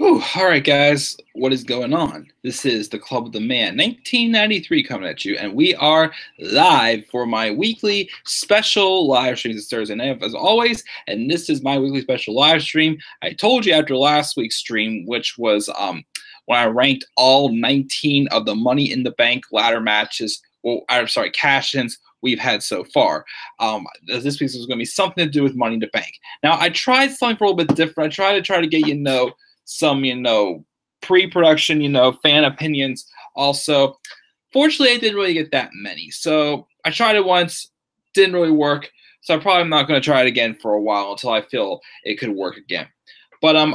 Whew, all right, guys, what is going on? This is the Club of the Man, 1993 coming at you, and we are live for my weekly special live stream this Thursday night, as always, and this is my weekly special live stream. I told you after last week's stream, which was when I ranked all 19 of the Money in the Bank ladder matches, well, I'm sorry, cash-ins we've had so far. This week's was going to be something to do with Money in the Bank. Now, I tried something for a little bit different. I tried to get some, pre-production, fan opinions also. Fortunately, I didn't really get that many. So I tried it once, didn't really work. So I'm probably not going to try it again for a while until I feel it could work again. But I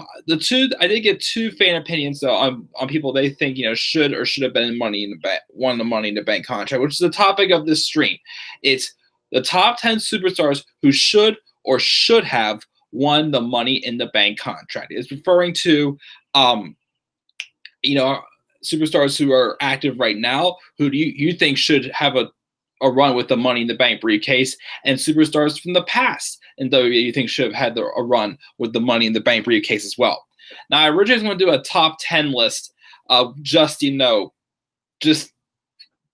did get two fan opinions though on people they think should or should have been in Money in the Bank, won the Money in the Bank contract, which is the topic of this stream. It's the top 10 superstars who should or should have won the Money in the Bank contract. It's referring to superstars who are active right now who do you think should have a run with the Money in the Bank briefcase, and superstars from the past and WWE you think should have had a run with the Money in the Bank briefcase as well. Now, I originally was going to do a top 10 list of just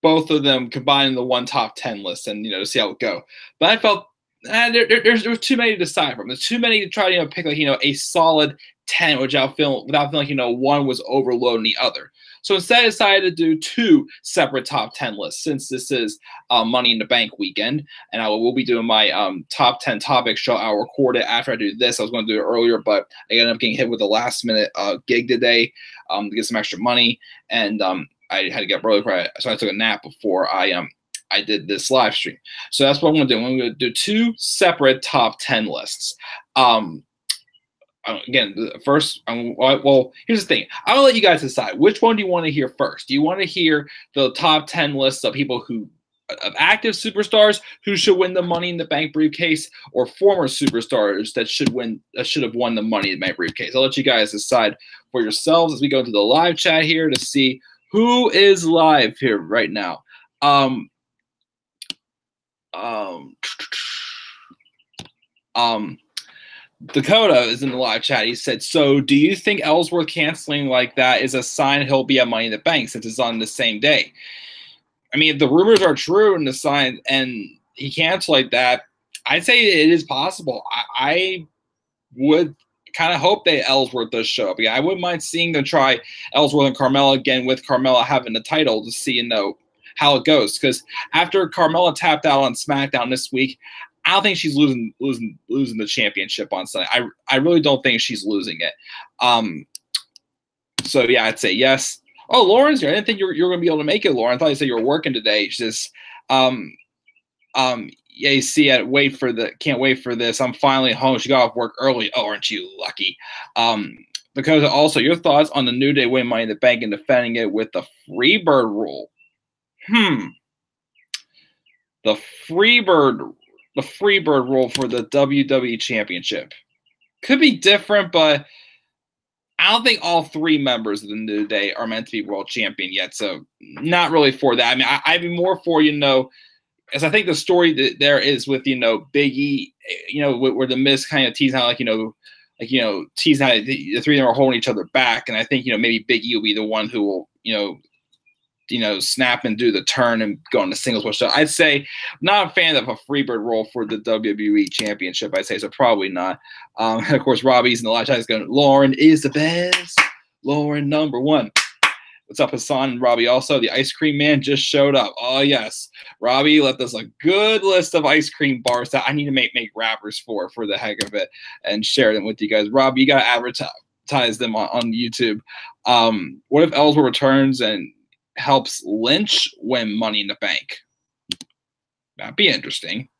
both of them combined in the one top 10 list and, to see how it would go. But I felt there's too many to decide from. There's too many to try to pick a solid 10 without feeling like one was overloading the other. So instead I decided to do two separate top 10 lists since this is Money in the Bank weekend, and I will be doing my top 10 topic show. I'll record it after I do this. I was going to do it earlier, but I ended up getting hit with a last minute gig today to get some extra money, and I had to get up early, so I took a nap before I did this live stream. So that's what I'm going to do. I'm going to do two separate top 10 lists. Again, the first, well, here's the thing. I'll let you guys decide. Which one do you want to hear first? Do you want to hear the top 10 lists of people of active superstars who should win the Money in the Bank briefcase, or former superstars that should have won the Money in the Bank briefcase? I'll let you guys decide for yourselves as we go into the live chat here to see who is live here right now. Dakota is in the live chat. He said, so do you think Ellsworth canceling like that is a sign he'll be at Money in the Bank since it's on the same day? I mean, if the rumors are true and the sign and he canceled like that, I'd say it is possible. I would kind of hope that Ellsworth does show up. Yeah, I wouldn't mind seeing them try Ellsworth and Carmella again with Carmella having the title to see how it goes. Because after Carmella tapped out on SmackDown this week, I don't think she's losing the championship on Sunday. I really don't think she's losing it. So yeah, I'd say yes. Oh, Lauren's here. I didn't think you were going to be able to make it, Lauren. I thought you said you were working today. She says, yeah, you see, can't wait for this. I'm finally home. She got off work early. Oh, aren't you lucky? Because also, your thoughts on the New Day winning Money in the Bank and defending it with the Freebird rule. The Freebird rule for the WWE Championship could be different, but I don't think all three members of the New Day are meant to be world champion yet. So not really for that. I mean, I'd be more for, as I think the story that there is with, Big E, where the Miz kind of teasing out, teasing how the three of them are holding each other back. And I think, maybe Big E will be the one who will, snap and do the turn and go into singles push. So I'd say not a fan of a Freebird role for the WWE Championship. I'd say so, probably not. Of course, Robbie's in the live chat is going, Lauren is the best. Lauren number one. What's up, Hassan and Robbie? Also, the Ice Cream Man just showed up. Oh yes, Robbie left us a good list of ice cream bars that I need to make wrappers for the heck of it and share them with you guys. Robbie, you got to advertise them on YouTube. What if Ellsworth returns and helps Lynch win Money in the Bank? That'd be interesting.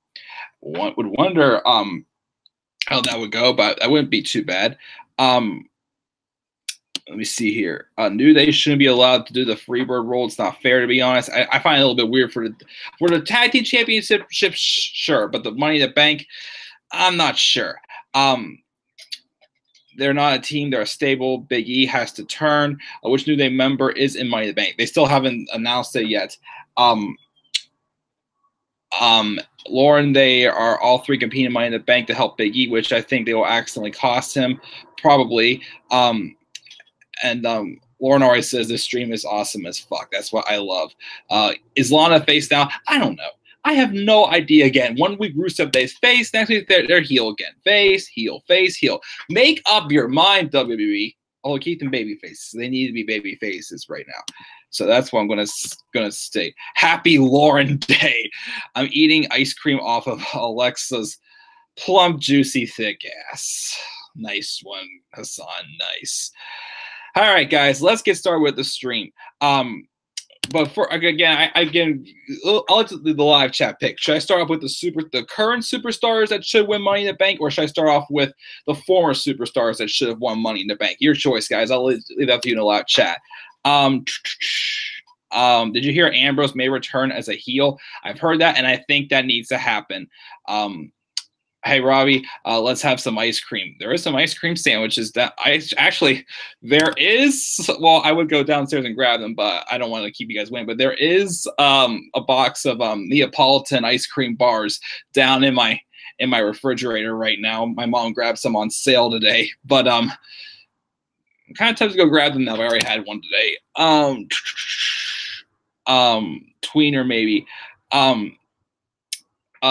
One would wonder how that would go, but that wouldn't be too bad. Let me see here. New Day shouldn't be allowed to do the Freebird role. It's not fair, to be honest. I find it a little bit weird for the Tag Team Championship, sure, but the Money in the Bank, I'm not sure. They're not a team. They're a stable. Big E has to turn. Which New Day member is in Money in the Bank? They still haven't announced it yet. Lauren, they are all three competing in Money in the Bank to help Big E, which I think they will accidentally cost him, probably. Lauren always says this stream is awesome as fuck. That's what I love. Is Lana face now? I don't know. I have no idea. Again, 1 week Rusev Day's face, next week they're heel again. Face, heel, face, heel. Make up your mind, WWE. Oh, keep them baby faces. They need to be baby faces right now. So that's what I'm gonna state. Happy Lauren Day. I'm eating ice cream off of Alexa's plump, juicy, thick ass. Nice one, Hassan. Nice. All right, guys, let's get started with the stream. But for again, I'll let the live chat pick. Should I start off with the current superstars that should win Money in the Bank, or should I start off with the former superstars that should have won Money in the Bank? Your choice, guys. I'll leave that to you in the live chat. Did you hear Ambrose may return as a heel? I've heard that, and I think that needs to happen. Hey, Robbie, let's have some ice cream. There is some ice cream sandwiches that there is. Well, I would go downstairs and grab them, but I don't want to keep you guys waiting. But there is a box of Neapolitan ice cream bars down in my refrigerator right now. My mom grabbed some on sale today, but I'm kind of tempted to go grab them now. I already had one today. Tweener maybe.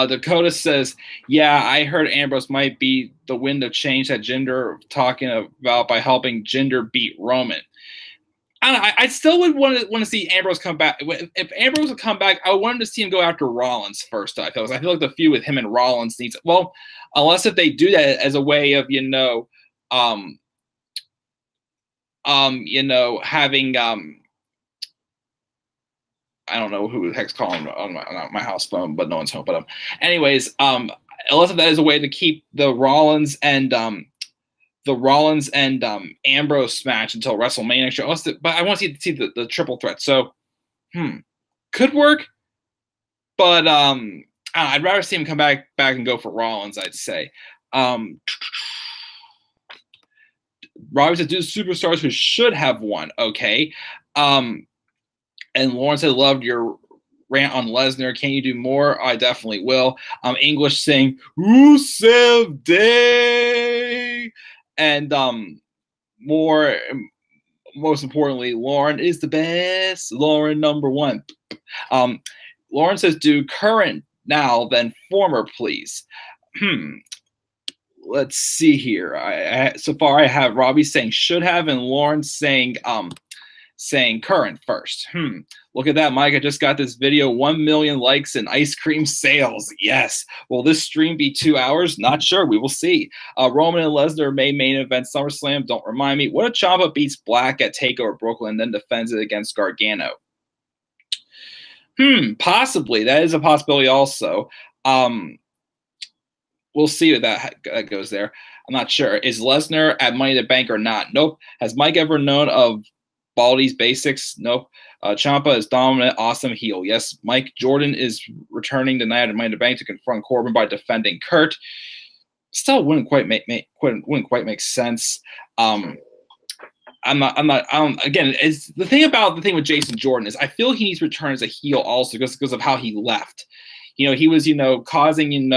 Dakota says, yeah, I heard Ambrose might be the wind of change that Jinder talking about by helping Jinder beat Roman. I still would want to see Ambrose come back. If Ambrose would come back, I wanted to see him go after Rollins first. I feel like the feud with him and Rollins needs, well, unless if they do that as a way of having I don't know who the heck's calling on my house phone, but no one's home. But anyways, unless if that is a way to keep the Rollins and Ambrose match until WrestleMania show. But I want to see the triple threat. So, could work. But I'd rather see him come back and go for Rollins. I'd say. Robbie said, "Do the superstars who should have won." Okay. And Lauren said, loved your rant on Lesnar. Can you do more? I definitely will. English saying, Rusev Day. And most importantly, Lauren is the best. Lauren #1. Lauren says, do current now, then former, please. Let's see here. So far I have Robbie saying should have, and Lauren saying current first. Look at that, Mike. I just got this video. 1 million likes and ice cream sales. Yes. Will this stream be 2 hours? Not sure. We will see. Roman and Lesnar may main event SummerSlam. Don't remind me. What if Ciampa beats Black at TakeOver Brooklyn and then defends it against Gargano? Possibly. That is a possibility also. We'll see if that goes there. I'm not sure. Is Lesnar at Money in the Bank or not? Nope. Has Mike ever known of Baldy's basics? Nope. Ciampa is dominant, awesome heel. Yes. Mike Jordan is returning tonight at Money in the Bank to confront Corbin by defending Kurt. Still wouldn't quite make sense. Again, it's the thing with Jason Jordan is I feel he needs to return as a heel also because of how he left. He was, causing,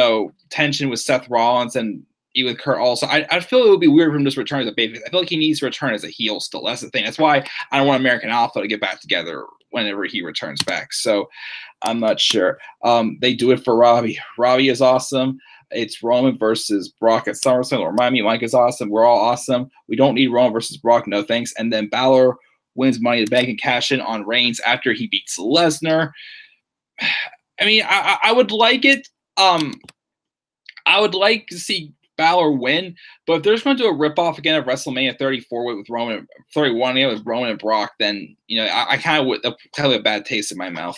tension with Seth Rollins and with Kurt also. I feel it would be weird for him to just return as a babyface. I feel like he needs to return as a heel still. That's the thing. That's why I don't want American Alpha to get back together whenever he returns back. So I'm not sure. They do it for Robbie. Robbie is awesome. It's Roman versus Brock at SummerSlam. Remind me, Mike is awesome. We're all awesome. We don't need Roman versus Brock. No thanks. And then Balor wins Money in the Bank and cash in on Reigns after he beats Lesnar. I mean, I would like it. I would like to see Balor win, but if they're just going to do a ripoff again of WrestleMania 34 with Roman, 31 with Roman and Brock, then I kind of would have a bad taste in my mouth.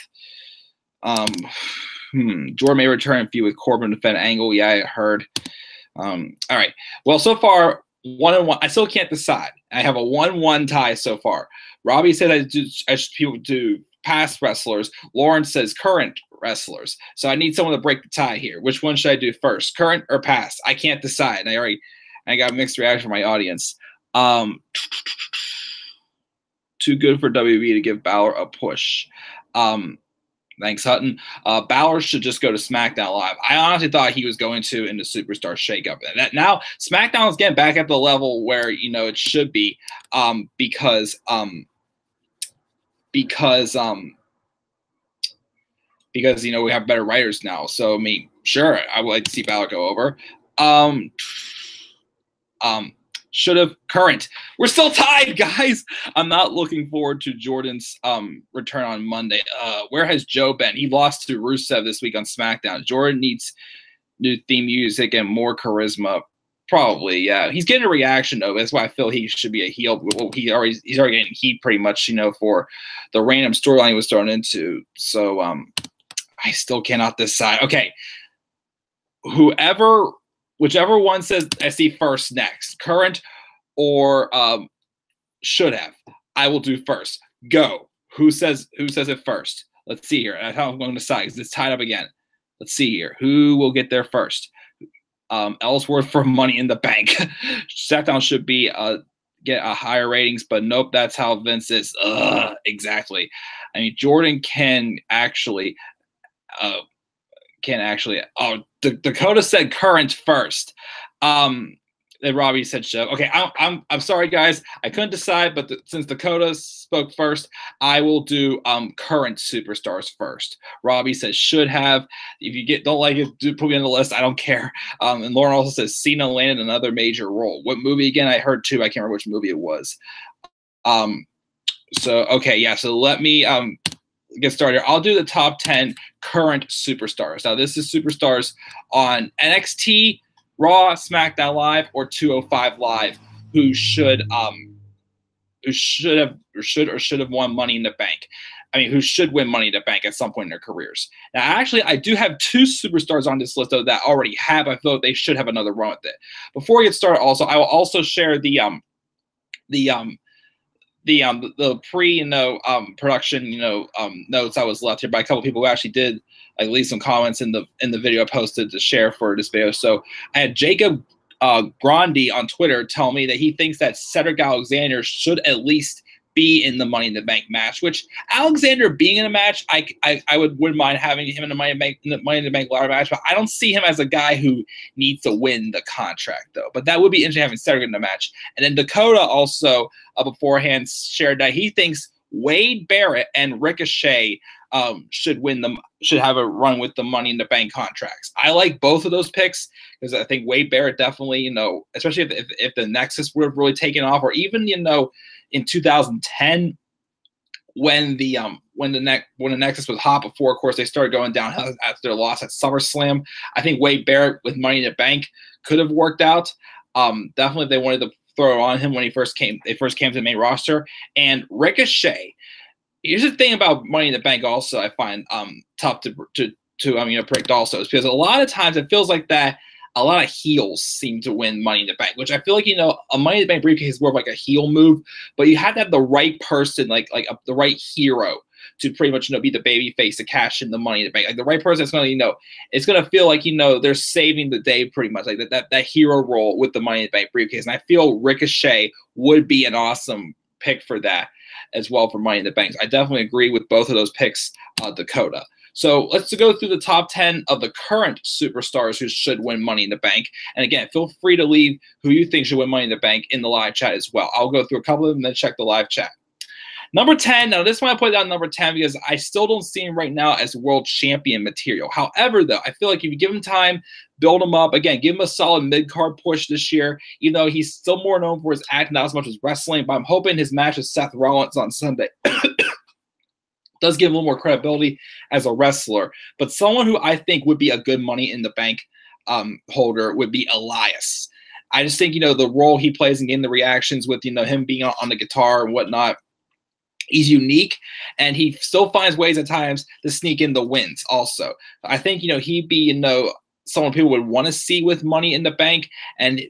Jordan may return and feud with Corbin to defend Angle. Yeah, I heard. All right. Well, so far 1-1. I still can't decide. I have a 1-1 tie so far. Robbie said I should people do past wrestlers. Lawrence says current wrestlers. So I need someone to break the tie here. Which one should I do first, current or past? I can't decide. I got a mixed reaction from my audience. Too good for WWE to give Balor a push. Thanks, Hutton. Balor should just go to SmackDown Live. I honestly thought he was going to in the Superstar shakeup. And that now SmackDown is getting back at the level where it should be, because we have better writers now. So I mean, sure, I would like to see Balor go over. Should have current. We're still tied, guys. I'm not looking forward to Jordan's return on Monday. Where has Joe been? He lost to Rusev this week on SmackDown. Jordan needs new theme music and more charisma. Probably, yeah. He's getting a reaction though. That's why I feel he should be a heel. He's already getting heat pretty much, for the random storyline he was thrown into. So I still cannot decide. Okay, whichever one says I see first next, current or should have, I will do first. Go. Who says it first? Let's see here. That's how I'm going to decide. It's tied up again. Let's see here. Who will get there first? Ellsworth for Money in the Bank. SmackDown should be get a higher ratings, but nope, that's how Vince is. Exactly. I mean, Jordan can actually. Dakota said current first. And Robbie said show. Okay, I'm sorry guys, I couldn't decide, but since Dakota spoke first, I will do current superstars first. Robbie says should have. If you don't like it, put me on the list. I don't care. And Lauren also says Cena landed another major role. What movie again? I heard two. I can't remember which movie it was. So okay, yeah. So let me get started. I'll do the top 10 current superstars. Now this is superstars on NXT, Raw, SmackDown Live, or 205 Live who should have won Money in the Bank. I mean, who should win Money in the Bank at some point in their careers. Now, actually, I do have two superstars on this list though that already have. I feel like they should have another run with it. Before we get started, also, I will also share the pre production notes I was left here by a couple people who actually did leave some comments in the video I posted to share for this video. So I had Jacob Grandi on Twitter tell me that he thinks that Cedric Alexander should at least be in the Money in the Bank match, which Alexander being in a match, I wouldn't mind having him in the Money in the Bank ladder match, but I don't see him as a guy who needs to win the contract though. But that would be interesting having Cedric in the match. And then Dakota also beforehand shared that he thinks Wade Barrett and Ricochet should have a run with the Money in the Bank contracts. I like both of those picks because I think Wade Barrett definitely, especially if the Nexus would have really taken off, or even in 2010 when the Nexus was hot before, of course, they started going down after their loss at SummerSlam. I think Wade Barrett with Money in the Bank could have worked out. Definitely if they wanted to throw it on him when they first came to the main roster. And Ricochet. Here's the thing about Money in the Bank also I find tough to predict also, is because a lot of times it feels like that a lot of heels seem to win Money in the Bank, which I feel like, a Money in the Bank briefcase is more of like a heel move, but you have to have the right person, the right hero to pretty much, be the baby face to cash in the Money in the Bank. Like the right person that's going to, it's going to feel like, they're saving the day pretty much, like that hero role with the Money in the Bank briefcase. And I feel Ricochet would be an awesome pick for that as well for Money in the Bank. I definitely agree with both of those picks, Dakota. So let's go through the top 10 of the current superstars who should win Money in the Bank. And again, feel free to leave who you think should win Money in the Bank in the live chat as well. I'll go through a couple of them and then check the live chat. Number 10, now this one I put down number 10 because I still don't see him right now as world champion material. However, though, I feel like if you give him time, build him up, again, give him a solid mid-card push this year, even though he's still more known for his act, not as much as wrestling, but I'm hoping his match with Seth Rollins on Sunday does give him a little more credibility as a wrestler. But someone who I think would be a good Money in the Bank holder would be Elias. I just think, the role he plays and getting the reactions with, him being on the guitar and whatnot, he's unique, and he still finds ways at times to sneak in the wins also. I think, he'd be, someone people would want to see with Money in the Bank, and,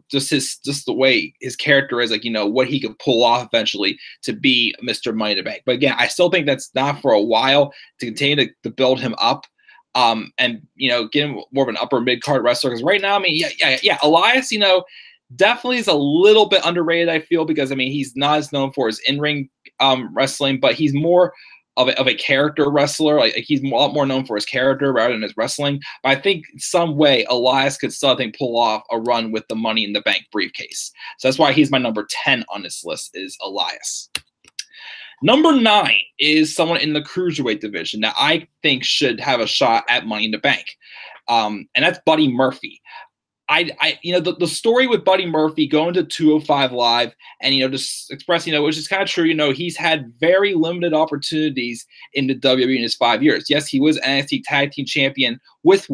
just the way his character is, what he could pull off eventually to be Mr. Money in the Bank. But again, I still think that's not for a while, to continue to build him up, and, get him more of an upper mid-card wrestler. Because right now, I mean, yeah, Elias, definitely is a little bit underrated, I feel, because, I mean, he's not as known for his in-ring wrestling, but he's more of a character wrestler. Like he's a lot more known for his character rather than his wrestling. But I think in some way Elias could still, I think, pull off a run with the Money in the Bank briefcase. So that's why he's my number 10 on this list, is Elias. Number 9 is someone in the cruiserweight division that I think should have a shot at Money in the Bank, and that's Buddy Murphy. The story with Buddy Murphy going to 205 Live and, just expressing, which is kind of true, he's had very limited opportunities in the WWE in his 5 years. Yes, he was NXT Tag Team Champion with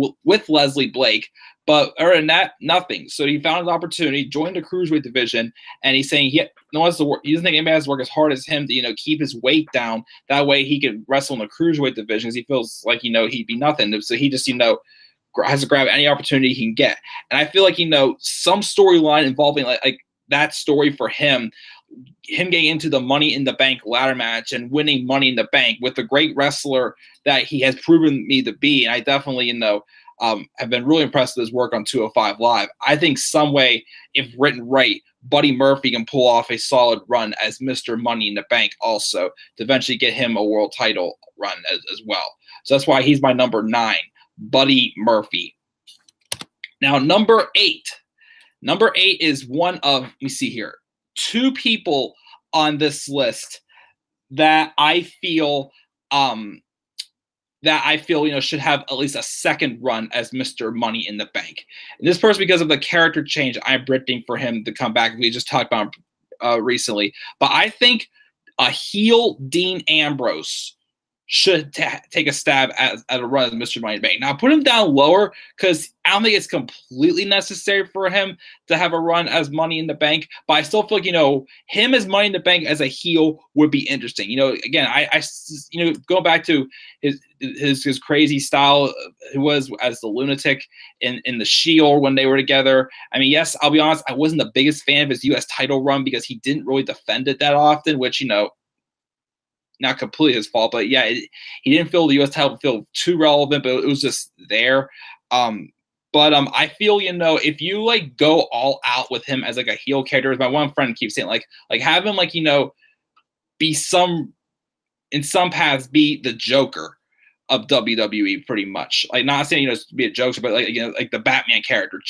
Leslie Blake, but other than that, nothing. So he found an opportunity, joined the cruiserweight division, and he's saying he doesn't think anybody has to work as hard as him to, keep his weight down. That way he can wrestle in the cruiserweight division, because he feels like, he'd be nothing. So he just, has to grab any opportunity he can get. And I feel like, some storyline involving like that story for him getting into the Money in the Bank ladder match and winning Money in the Bank with the great wrestler that he has proven me to be. And I definitely, have been really impressed with his work on 205 Live. I think some way, if written right, Buddy Murphy can pull off a solid run as Mr. Money in the Bank also to eventually get him a world title run as well. So that's why he's my number 9. Buddy Murphy. Now, number 8. Number 8 is one of, let me see here, 2 people on this list that I feel should have at least a second run as Mr. Money in the Bank. And this person, because of the character change I'm predicting for him to come back, we just talked about recently. But I think a heel Dean Ambrose should take a stab at a run as Mr. Money in the Bank. Now, put him down lower because I don't think it's completely necessary for him to have a run as Money in the Bank, but I still feel like, him as Money in the Bank as a heel would be interesting. Again, I going back to his crazy style, he was as the lunatic in the Shield when they were together. I mean, yes, I'll be honest, I wasn't the biggest fan of his U.S. title run because he didn't really defend it that often, which, not completely his fault, but yeah, he didn't feel the U.S. title feel too relevant, but it was just there. I feel, if you go all out with him as like a heel character, as my one friend keeps saying, like have him be in some paths be the Joker of WWE, pretty much. Like, not saying to be a Joker, but like the Batman character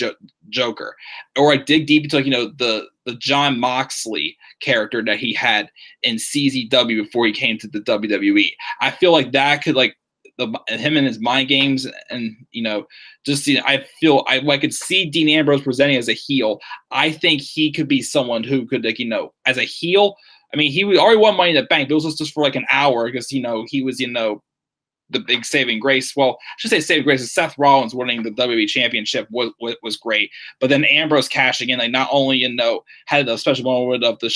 Joker, or dig deep into the John Moxley character that he had in CZW before he came to the WWE. I feel like that could him and his mind games, and I feel I could see Dean Ambrose presenting as a heel. I think he could be someone who could as a heel. I mean, he already won Money in the Bank, but it was just for an hour because he was the big saving grace. Well, I should say saving grace. Seth Rollins winning the WWE Championship was great, but then Ambrose cashing in, not only had the special moment of the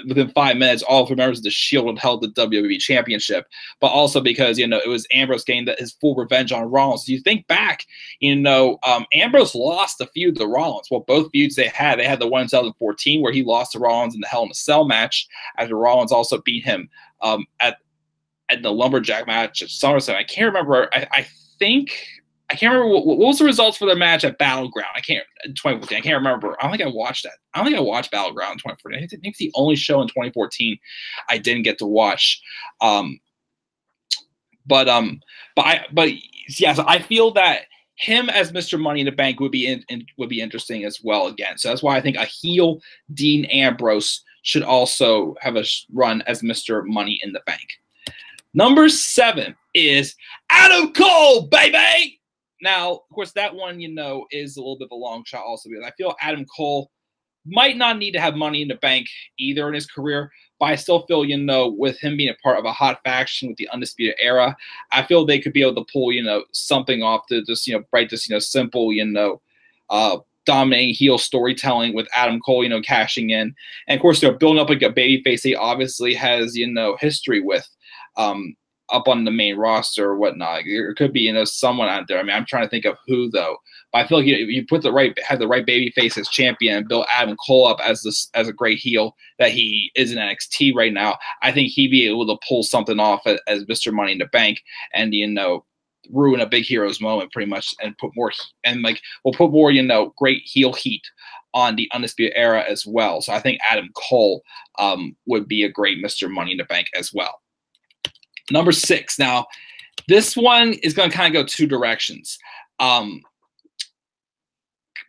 within 5 minutes, all of the members of the Shield had held the WWE Championship, but also because it was Ambrose getting his full revenge on Rollins. So you think back, Ambrose lost a feud to Rollins. Well, both feuds they had the one in 2014 where he lost to Rollins in the Hell in a Cell match after Rollins also beat him at the lumberjack match at SummerSlam. I can't remember. I can't remember what was the results for the match at Battleground. 2014. I can't remember. I don't think I watched that. I don't think I watched Battleground in 2014. I think it's the only show in 2014 I didn't get to watch. So I feel that him as Mr. Money in the Bank would be interesting as well again. So that's why I think a heel Dean Ambrose should also have a run as Mr. Money in the Bank. Number 7 is Adam Cole, baby! Now, of course, that one, is a little bit of a long shot also, because I feel Adam Cole might not need to have Money in the Bank either in his career, but I still feel, with him being a part of a hot faction with the Undisputed Era, I feel they could be able to pull, something off to just, write this, simple, dominating heel storytelling with Adam Cole, cashing in. And, of course, they're building up a babyface he obviously has, history with. Up on the main roster or whatnot. There could be, someone out there. I mean, I'm trying to think of who though. But I feel like if you have the right baby face as champion and build Adam Cole up as a great heel that he is in NXT right now, I think he'd be able to pull something off as Mr. Money in the Bank and ruin a big hero's moment pretty much and put more great heel heat on the Undisputed Era as well. So I think Adam Cole would be a great Mr. Money in the Bank as well. Number 6. Now, this one is going to kind of go two directions.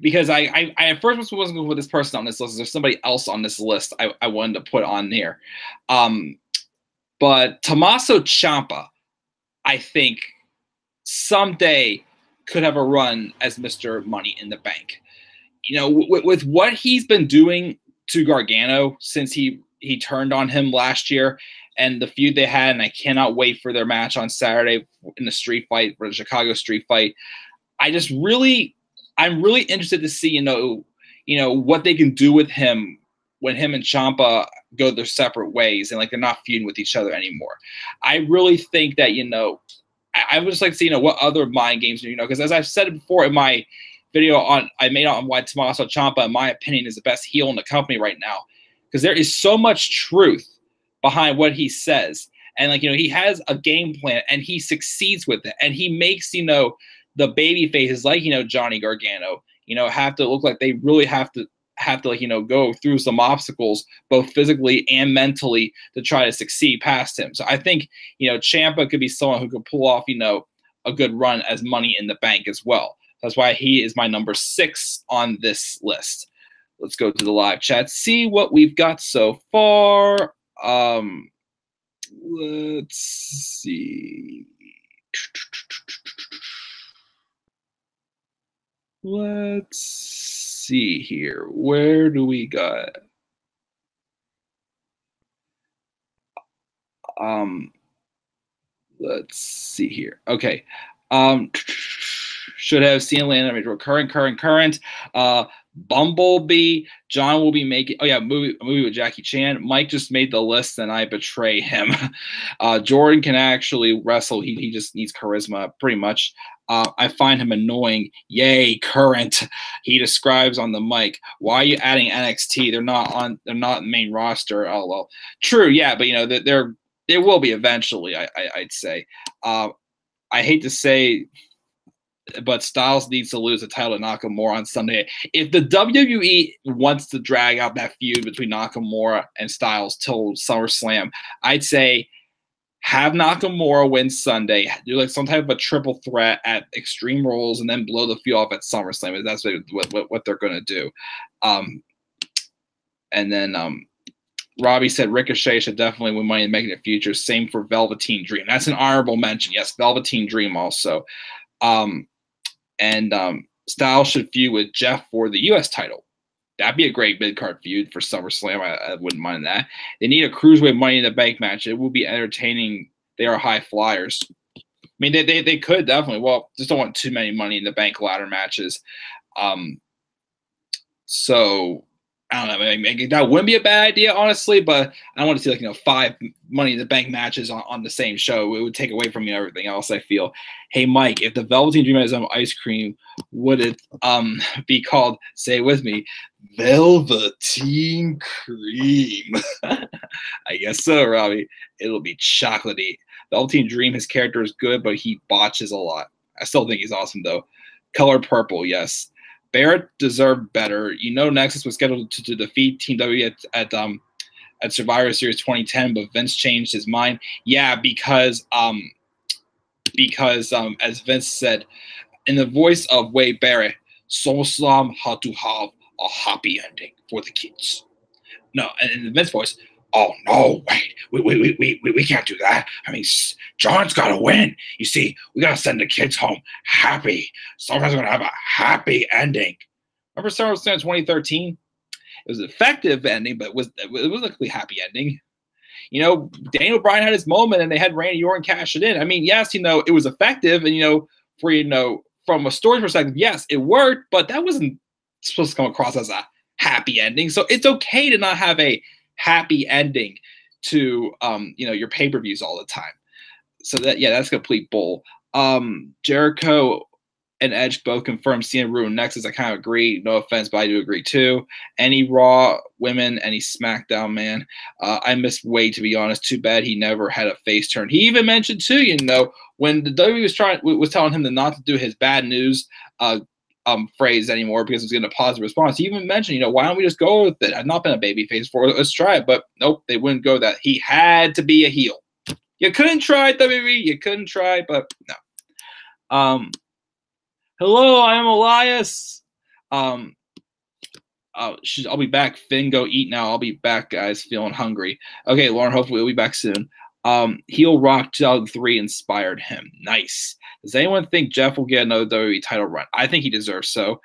Because I at first wasn't going to put this person on this list. There's somebody else on this list I wanted to put on there. But Tommaso Ciampa, I think, someday could have a run as Mr. Money in the Bank. You know, with what he's been doing to Gargano since he turned on him last year and the feud they had, and I cannot wait for their match on Saturday in the street fight, for the Chicago street fight. I'm really interested to see, you know, what they can do with him when him and Ciampa go their separate ways and like they're not feuding with each other anymore. I really think that, you know, I would just like to see, you know, what other mind games, you know, because as I've said before in my video I made on why Tommaso Ciampa, in my opinion, is the best heel in the company right now, because there is so much truth behind what he says, and like, you know, he has a game plan and he succeeds with it, and he makes, you know, the baby faces like, you know, Johnny Gargano, you know, have to look like they really have to like, you know, go through some obstacles both physically and mentally to try to succeed past him. So I think, you know, Ciampa could be someone who could pull off, you know, a good run as Money in the Bank as well. That's why he is my number 6 on this list. Let's go to the live chat, see what we've got so far. Let's see. Let's see here. Where do we got? Let's see here. Okay. Should have seen Atlanta. Current. Bumblebee. John will be making. Oh yeah, a movie with Jackie Chan. Mike just made the list, and I betray him. Jordan can actually wrestle. He just needs charisma, pretty much. I find him annoying. Yay, current. He describes on the mic. Why are you adding NXT? They're not main roster. Oh well, true. Yeah, but you know there will be eventually. I'd say. I hate to say, but Styles needs to lose the title to Nakamura on Sunday. If the WWE wants to drag out that feud between Nakamura and Styles till SummerSlam, I'd say have Nakamura win Sunday, do like some type of a triple threat at Extreme Rules, and then blow the feud off at SummerSlam. That's what they're going to do. And then Robbie said Ricochet should definitely win Money in the Bank in the future. Same for Velveteen Dream. That's an honorable mention. Yes, Velveteen Dream also. Styles should feud with Jeff for the U.S. title. That'd be a great mid-card feud for SummerSlam. I wouldn't mind that. They need a Cruiserweight Money in the Bank match. It will be entertaining. They are high flyers. I mean, they could definitely. Well, just don't want too many Money in the Bank ladder matches. So I don't know. I mean, that wouldn't be a bad idea, honestly, but I want to see, like, you know, 5 Money in the Bank matches on the same show. It would take away from, you know, everything else, I feel. Hey, Mike, if the Velveteen Dream had his own ice cream, would it be called, say it with me, Velveteen Cream? I guess so, Robbie. It'll be chocolatey. Velveteen Dream, his character is good, but he botches a lot. I still think he's awesome, though. Color purple, yes. Barrett deserved better. You know, Nexus was scheduled to defeat Team W at Survivor Series 2010, but Vince changed his mind. Yeah, because as Vince said, in the voice of Wade Barrett, SummerSlam had to have a happy ending for the kids. No, and in the Vince voice, oh no, wait, we can't do that. I mean, John's got to win. You see, we got to send the kids home happy. SummerSlam's going to have a happy ending. Remember SummerSlam 2013? It was an effective ending, but it wasn't a happy ending. You know, Daniel Bryan had his moment, and they had Randy Orton cash it in. I mean, yes, you know, it was effective, and, you know, for, you know, from a story perspective, yes, it worked, but that wasn't supposed to come across as a happy ending. So it's okay to not have a happy ending to you know, your pay-per-views all the time. So that's complete bull. Jericho and Edge both confirmed CM ruined Nexus. I kind of agree. No offense, but I do agree too. Any Raw women, any SmackDown man. I miss Wade, to be honest. Too bad he never had a face turn. He even mentioned too, you know, when the WWE was telling him to not to do his bad news phrase anymore because it's going to positive response. He even mentioned, you know, why don't we just go with it? I've not been a babyface before. Let's try it. But nope, they wouldn't go that. He had to be a heel. You couldn't try, WWE. You couldn't try, but no. Hello, I'm Elias. I'll be back. Finn, go eat now. I'll be back, guys. Feeling hungry. Okay, Lauren, hopefully we'll be back soon. Heel Rock 2003 inspired him. Nice. Does anyone think Jeff will get another WWE title run? I think he deserves so.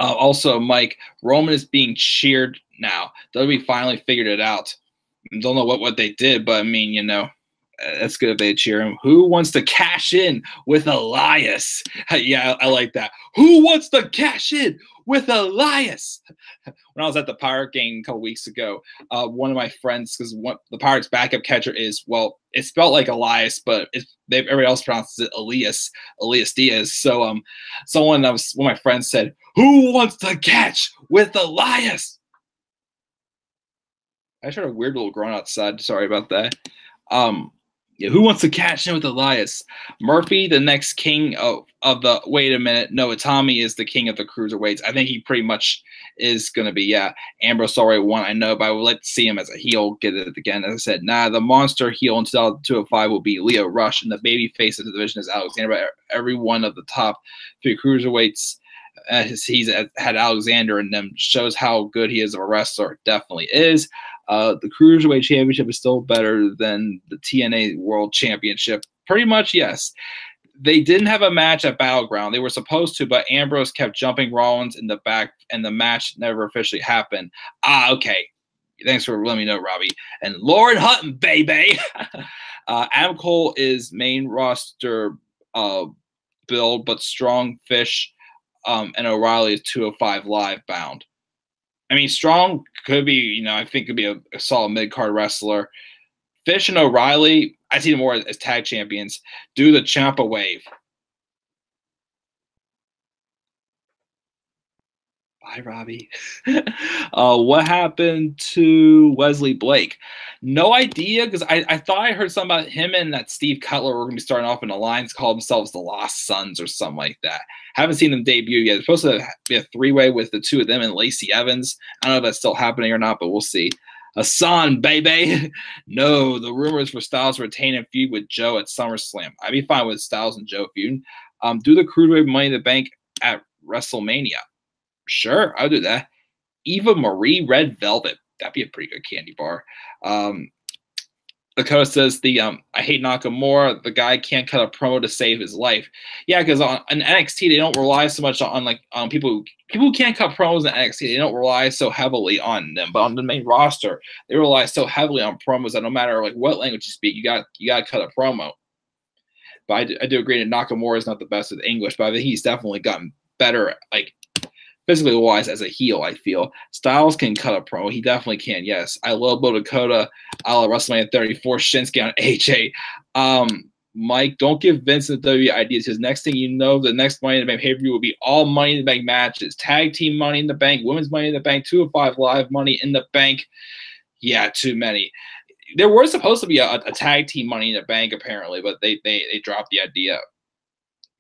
Also, Mike, Roman is being cheered now. WWE finally figured it out. Don't know what they did, but I mean, you know, that's good if they cheer him. Who wants to cash in with Elias? Yeah, I like that. Who wants to cash in with Elias? When I was at the Pirate game a couple weeks ago, one of my friends, because the Pirates' backup catcher is, well, it's spelled like Elias, but everybody else pronounces it Elias Diaz. So one of my friends said, "Who wants to catch with Elias?" I heard a weird little groan outside. Sorry about that. Yeah, who wants to catch in with Elias? Murphy, the next king of the. Wait a minute. No, Tommy is the king of the cruiserweights. I think he pretty much is going to be. Yeah, Ambrose already won. I know, but I would like to see him as a heel get it again. As I said, the monster heel in 2005 will be Leo Rush, and the baby face of the division is Alexander. But every one of the top 3 cruiserweights. He's had Alexander in them, shows how good he is of a wrestler. Definitely is. The Cruiserweight Championship is still better than the TNA World Championship. Pretty much, yes. They didn't have a match at Battleground. They were supposed to, but Ambrose kept jumping Rollins in the back, and the match never officially happened. Okay. Thanks for letting me know, Robbie. And Lauren Hutton, baby. Adam Cole is main roster build, but Strong, Fish, and O'Reilly is 205 Live bound. I mean, Strong could be, you know, I think could be a solid mid-card wrestler. Fish and O'Reilly, I see them more as tag champions. Do the Ciampa wave. Bye, Robbie. What happened to Wesley Blake? No idea, because I thought I heard something about him and that Steve Cutler were going to be starting off an alliance called themselves the Lost Sons or something like that. Haven't seen them debut yet. It's supposed to be a 3-way with the 2 of them and Lacey Evans. I don't know if that's still happening or not, but we'll see. Hassan, baby. No, the rumors for Styles to retain and feud with Joe at SummerSlam. I'd be fine with Styles and Joe feuding. Do the Cruiserweight Money in the Bank at WrestleMania. Sure, I'll do that. Eva Marie Red Velvet. That'd be a pretty good candy bar. Dakota says I hate Nakamura. The guy can't cut a promo to save his life. Yeah, because on NXT they don't rely so much on people who can't cut promos in NXT. They don't rely so heavily on them, but on the main roster they rely so heavily on promos that no matter like what language you speak, you got to cut a promo. But I do agree that Nakamura is not the best with English, but I think he's definitely gotten better, like physically wise as a heel. I feel Styles can cut a promo. He definitely can. Yes, I love Bo Dakota. I love WrestleMania 34. Shinsuke on AJ. Mike, don't give Vincent the WWE ideas. Because next thing you know, the next Money in the Bank pay-per-view will be all Money in the Bank matches: tag team Money in the Bank, women's Money in the Bank, 205 Live Money in the Bank. Yeah, too many. There was supposed to be a tag team Money in the Bank apparently, but they dropped the idea.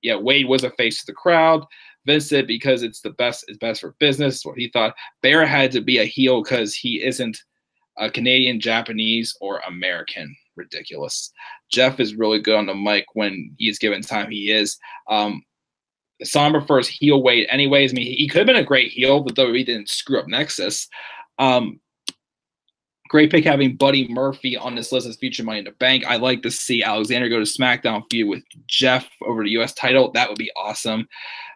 Yeah, Wade was a face of the crowd. Vince said because it's best for business, what he thought. Bear had to be a heel because he isn't a Canadian, Japanese, or American. Ridiculous. Jeff is really good on the mic when he's given time. He is. Sam prefers heel Wade anyways. I mean, he could have been a great heel, but though he didn't screw up Nexus. Great pick having Buddy Murphy on this list as future Money in the Bank. I'd like to see Alexander go to SmackDown feud with Jeff over the U.S. title. That would be awesome.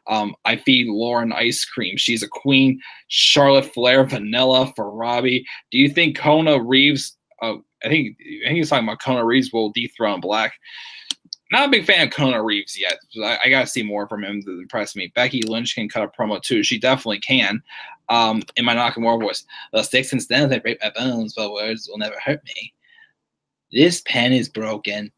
I feed Lauren ice cream. She's a queen. Charlotte Flair vanilla for Robbie. Do you think Kona Reeves? I think he's talking about Kona Reeves will dethrone Black. Not a big fan of Kona Reeves yet. I got to see more from him to impress me. Becky Lynch can cut a promo too. She definitely can. In my Nakamura voice, the sticks and stones that break my bones, but words will never hurt me. This pen is broken.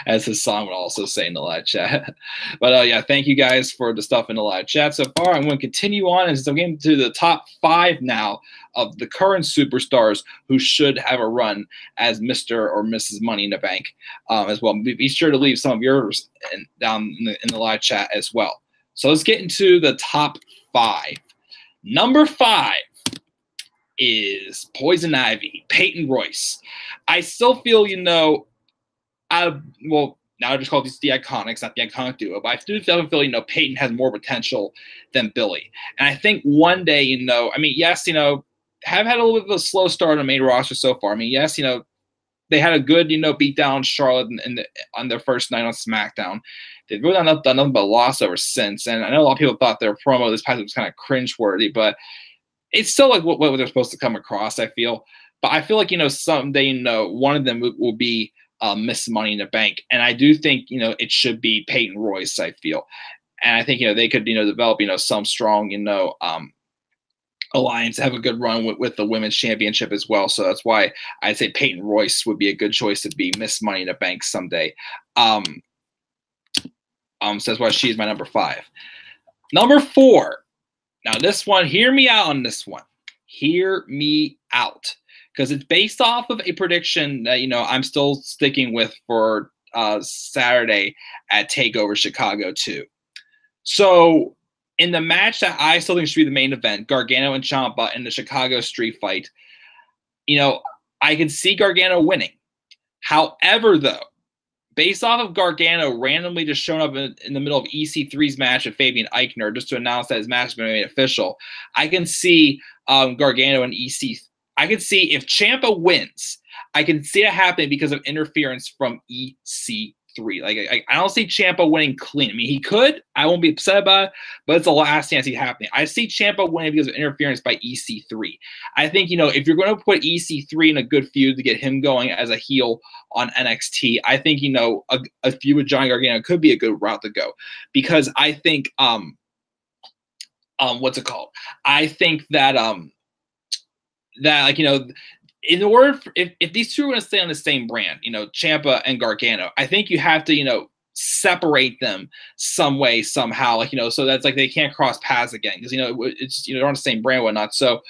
As his song would also say in the live chat. But yeah, thank you guys for the stuff in the live chat so far. I'm going to continue on as I'm getting to the top 5 now of the current superstars who should have a run as Mr. or Mrs. Money in the Bank as well. Be sure to leave some of yours down in the live chat as well. So let's get into the top 5. Number 5 is Poison Ivy. Peyton Royce. I still feel, well, now I just call these the Iconics, not the Iconic duo, but I do feel, Peyton has more potential than Billy. And I think one day, yes, have had a little bit of a slow start on the main roster so far. I mean, yes, they had a good, beat down Charlotte on their first night on SmackDown. They've really done nothing but loss ever since. And I know a lot of people thought their promo this past week was kind of cringeworthy, but it's still like what they're supposed to come across, I feel. But I feel like, someday, one of them will be Miss Money in the Bank. And I do think, it should be Peyton Royce, I feel. And I think, they could, develop, some strong, alliance, have a good run with the women's championship as well. So that's why I'd say Peyton Royce would be a good choice to be Miss Money in the Bank someday. So that's why she's my number 5. Number 4. Now this one, hear me out on this one. Hear me out. Because it's based off of a prediction that, I'm still sticking with for Saturday at TakeOver Chicago 2. So in the match that I still think should be the main event, Gargano and Ciampa in the Chicago street fight, I can see Gargano winning. However, though, based off of Gargano randomly just showing up in the middle of EC3's match with Fabian Eichner just to announce that his match has been made official, I can see Gargano and EC. I can see if Ciampa wins, I can see it happening because of interference from EC3. Like I don't see Ciampa winning clean. I mean, he could. I won't be upset about it, but it's the last chance he's happening. I see Ciampa winning because of interference by EC3. I think, if you're going to put EC3 in a good feud to get him going as a heel on NXT, I think, a feud with Johnny Gargano could be a good route to go, because I think, what's it called? I think that, in order for, if these two are going to stay on the same brand, Ciampa and Gargano, I think you have to, separate them some way, somehow, so that's like they can't cross paths again, because, it's, they're on the same brand and whatnot. So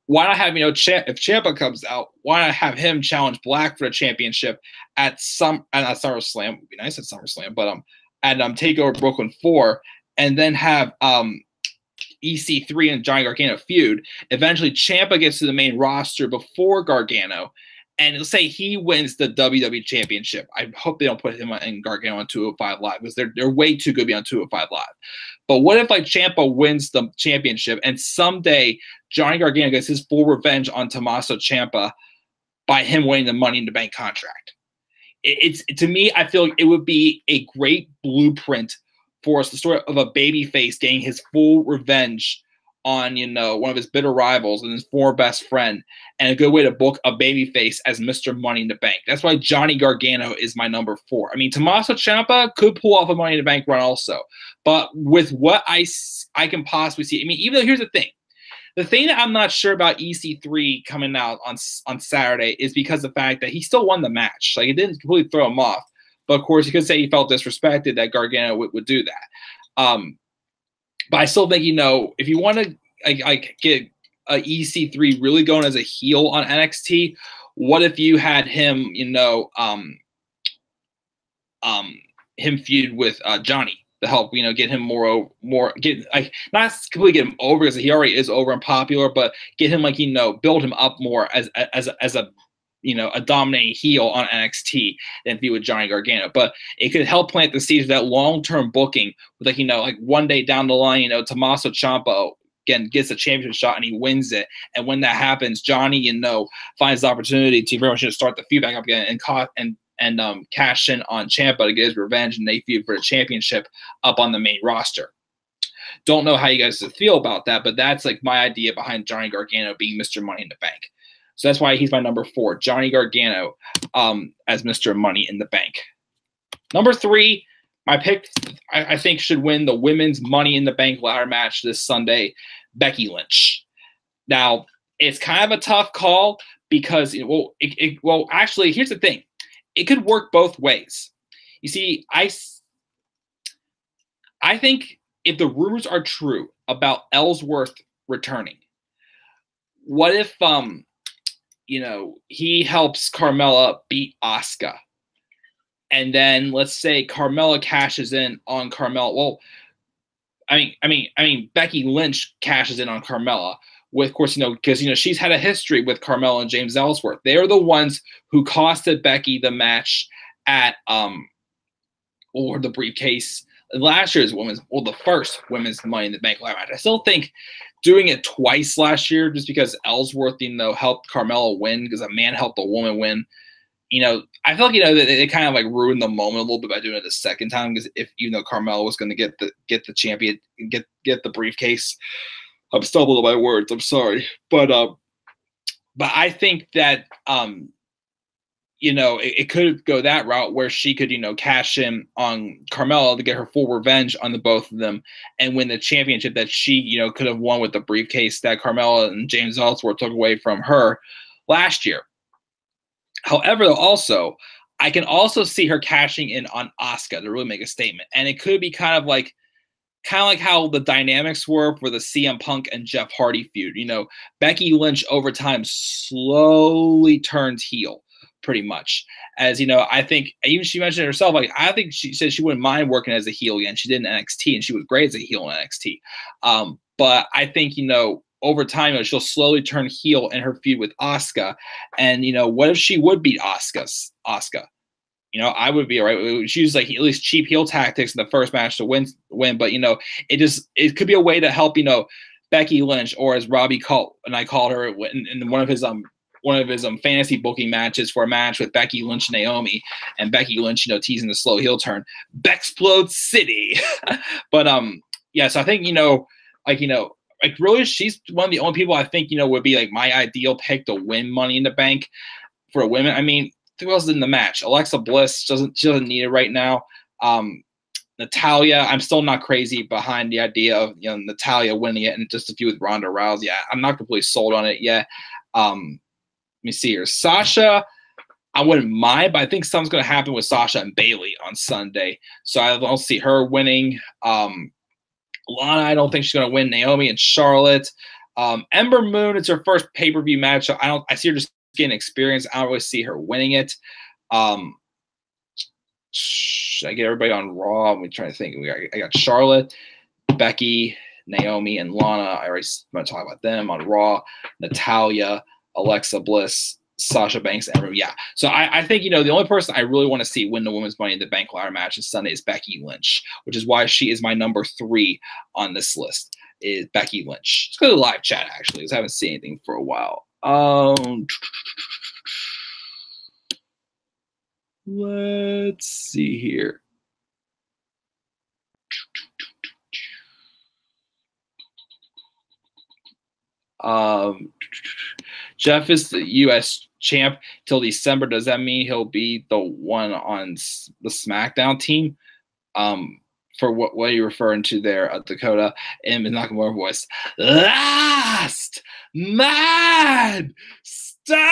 why not have, if Ciampa comes out, why not have him challenge Black for the championship at SummerSlam? Would be nice at SummerSlam, but at TakeOver Brooklyn 4, and then have EC3 and Johnny Gargano feud. Eventually, Ciampa gets to the main roster before Gargano, and let's say he wins the WWE Championship. I hope they don't put him and Gargano on 205 Live, because they're way too good to be on 205 Live. But what if Ciampa wins the championship, and someday Johnny Gargano gets his full revenge on Tommaso Ciampa by him winning the Money in the Bank contract? It's to me, I feel like it would be a great blueprint for us, the story of a babyface getting his full revenge on, one of his bitter rivals and his former best friend, and a good way to book a babyface as Mr. Money in the Bank. That's why Johnny Gargano is my number 4. I mean, Tommaso Ciampa could pull off a Money in the Bank run also, but with what I can possibly see, I mean, even though here's the thing that I'm not sure about EC3 coming out on Saturday is because of the fact that he still won the match. Like, it didn't completely throw him off. But, of course, you could say he felt disrespected that Gargano would do that. But I still think, if you want to get a EC3 really going as a heel on NXT, what if you had him, him feud with Johnny to help, get him not completely get him over, because he already is over and popular, but get him, build him up more as a a dominating heel on NXT than be with Johnny Gargano. But it could help plant the seeds of that long-term booking with, one day down the line, Tommaso Ciampa again gets a championship shot and he wins it. And when that happens, Johnny, finds the opportunity to very much start the feud back up again and cash in on Ciampa to get his revenge, and they feud for the championship up on the main roster. Don't know how you guys feel about that, but that's my idea behind Johnny Gargano being Mr. Money in the Bank. So that's why he's my number 4, Johnny Gargano, as Mr. Money in the Bank. Number 3, my pick, I think, should win the women's Money in the Bank ladder match this Sunday, Becky Lynch. Now, it's kind of a tough call because, actually, here's the thing. It could work both ways. You see, I think if the rumors are true about Ellsworth returning, what if he helps Carmella beat Asuka, and then let's say Carmella cashes in on Carmella. Well, I mean, Becky Lynch cashes in on Carmella. with, of course, because, she's had a history with Carmella and James Ellsworth. They're the ones who costed Becky the match at or the Briefcase last year's the first women's Money in the Bank ladder match. I still think doing it twice last year, just because Ellsworth, helped Carmella win, because a man helped a woman win. I feel like, they kind of like ruined the moment a little bit by doing it the second time, because if Carmella was going to get the champion, get the briefcase. I'm stumbling on my words. I'm sorry, but I think that it could go that route where she could cash in on Carmella to get her full revenge on the both of them and win the championship that she could have won with the briefcase that Carmella and James Ellsworth took away from her last year. However, also, I can also see her cashing in on Asuka to really make a statement. And it could be kind of like how the dynamics were for the CM Punk and Jeff Hardy feud. Becky Lynch over time slowly turns heel, pretty much. As I think even she mentioned it herself, like, I think she said she wouldn't mind working as a heel again. She did in NXT, and she was great as a heel in NXT. But I think, over time, she'll slowly turn heel in her feud with Asuka. And, what if she would beat Asuka? I would be all right. She used like at least cheap heel tactics in the first match to win. But, it could be a way to help, Becky Lynch, or as Robbie called her in one of his fantasy booking matches, for a match with Becky Lynch and Naomi, and Becky Lynch, teasing the slow heel turn, Bexplode City. But, yeah, so I think, really, she's one of the only people I think, would be like my ideal pick to win Money in the Bank for women. I mean, who else is in the match? Alexa Bliss she doesn't need it right now. Natalya, I'm still not crazy behind the idea of Natalya winning it and just a few with Ronda Rousey. I'm not completely sold on it yet. Let me see here. Sasha, I wouldn't mind, but I think something's going to happen with Sasha and Bayley on Sunday, so I don't see her winning. Lana, I don't think she's going to win. Naomi and Charlotte. Ember Moon, it's her first pay-per-view match. So I see her just getting experience. I don't really see her winning it. Should I get everybody on Raw? I'm trying to think. I got Charlotte, Becky, Naomi, and Lana. I already want to talk about them on Raw. Natalya, Alexa Bliss, Sasha Banks, Ember. Yeah. So I think, the only person I really want to see win the Women's Money in the Bank ladder match on Sunday is Becky Lynch, which is why she is my number 3 on this list, is Becky Lynch. Let's go to the live chat, actually, because I haven't seen anything for a while. Let's see here. Jeff is the U.S. champ till December. Does that mean he'll be the one on the SmackDown team? For what are you referring to there, Dakota? And Nakamura voice. Last man standing.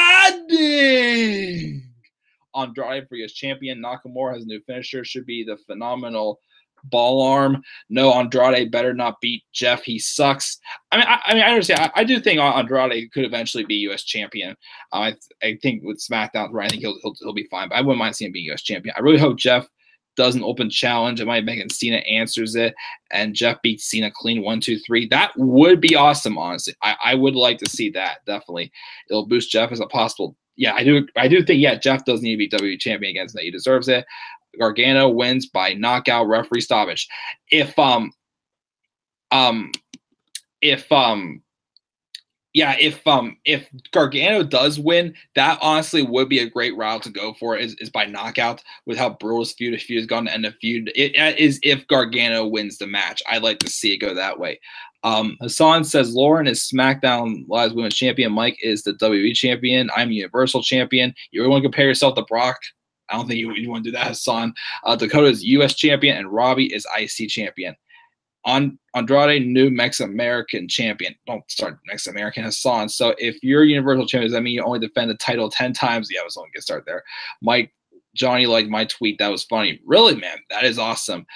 Andrade for U.S. champion. Nakamura has a new finisher. Should be the phenomenal ball arm. No, Andrade better not beat Jeff. He sucks. I understand. I do think Andrade could eventually be U.S. champion. I think with SmackDown, I think he'll be fine. But I wouldn't mind seeing him be U.S. champion. I really hope Jeff does an open challenge. It might make it Cena answers it, and Jeff beats Cena clean 1, 2, 3. That would be awesome. Honestly, I would like to see that. Definitely, it'll boost Jeff as a possible. Yeah, I do think, yeah, Jeff does need to be WWE champion against that. He deserves it. Gargano wins by knockout referee stoppage. If Gargano does win, that honestly would be a great route to go for, is by knockout, with how brutal his feud has gone to end the feud. It is if Gargano wins the match. I'd like to see it go that way. Hassan says Lauren is SmackDown Live's Women's Champion. Mike is the WWE Champion. I'm Universal Champion. You really want to compare yourself to Brock? I don't think you want to do that, Hassan. Dakota is U.S. Champion, and Robbie is IC Champion. Andrade, new Mex-American Champion. Don't start Mex-American, Hassan. So if you're Universal Champion, does that mean you only defend the title 10 times? Yeah, I was only going to start there. Mike, Johnny liked my tweet. That was funny. Really, man? That is awesome.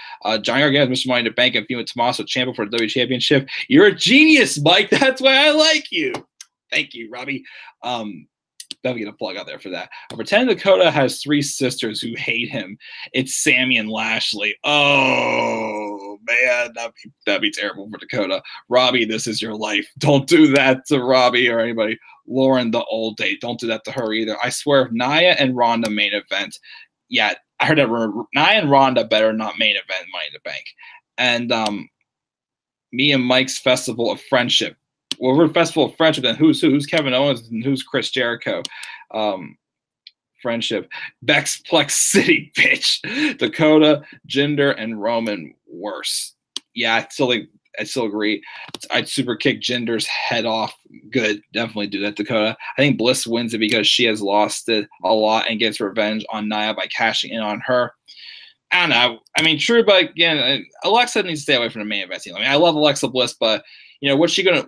Johnny Gargano, Mr. Money in the Bank, and Fuma Tommaso, champion for the WWE Championship. You're a genius, Mike. That's why I like you. Thank you, Robbie. Definitely get a plug out there for that. Pretend Dakota has 3 sisters who hate him. It's Sammy and Lashley. Oh, man, that'd be terrible for Dakota. Robbie, this is your life. Don't do that to Robbie or anybody. Lauren, the old date. Don't do that to her either. I swear, if Nia and Ronda main event, yeah, I heard that Nia and Ronda better not main event Money in the Bank. And me and Mike's Festival of Friendship. Well, we're Festival of Friendship, then who's who? Who's Kevin Owens and who's Chris Jericho? Friendship. Bex Plex City, bitch. Dakota, Jinder, and Roman worse. Yeah, I still agree. I'd super kick Jinder's head off. Good. Definitely do that, Dakota. I think Bliss wins it because she has lost it a lot and gets revenge on Nia by cashing in on her. I don't know. I mean, true, but again, Alexa needs to stay away from the main event scene. I mean, I love Alexa Bliss, but what's she gonna?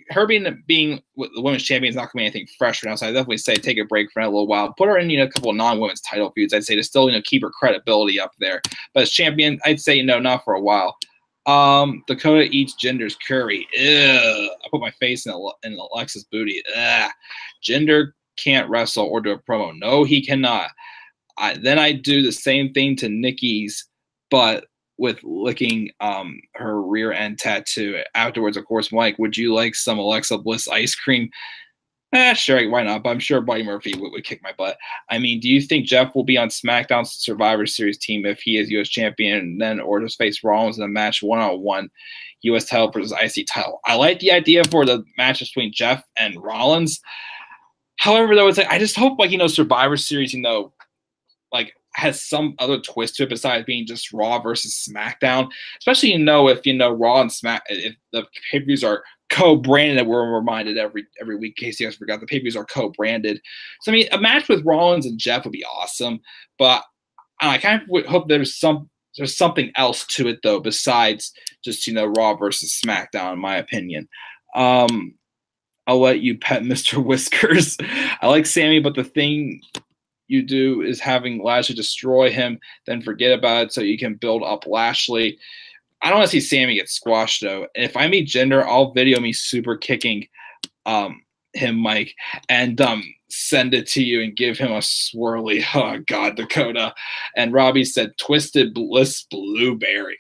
Her being the women's champion is not gonna be anything fresh right now. So I definitely say take a break for a little while. Put her in a couple of non-women's title feuds. I'd say to still keep her credibility up there. But as champion, I'd say not for a while. Dakota eats Jinder's curry. Ew. I put my face in Alexa's booty. Ugh. Jinder can't wrestle or do a promo. No, he cannot. Then I do the same thing to Nikki's, but with licking her rear end tattoo. Afterwards, of course, Mike, would you like some Alexa Bliss ice cream? Sure, why not? But I'm sure Buddy Murphy would kick my butt. I mean, do you think Jeff will be on SmackDown's Survivor Series team if he is U.S. champion, then or just face Rollins in a match one-on-one U.S. title versus IC title? I like the idea for the match between Jeff and Rollins. However, though, it's I just hope Survivor Series, has some other twist to it besides being just Raw versus SmackDown. Especially, if Raw and if the pay-per-views are co-branded, that we're reminded every week, in case you guys forgot, the pay-per-views are co-branded. So, I mean, a match with Rollins and Jeff would be awesome, but I kind of would hope there's something else to it, though, besides just, Raw versus SmackDown, in my opinion. I'll let you pet Mr. Whiskers. I like Sammy, but the thing you do is having Lashley destroy him, then forget about it so you can build up Lashley. I don't want to see Sammy get squashed, though. If I meet Jinder, I'll video me super kicking him, Mike, and send it to you and give him a swirly. Oh, God, Dakota. And Robbie said, Twisted Bliss Blueberry.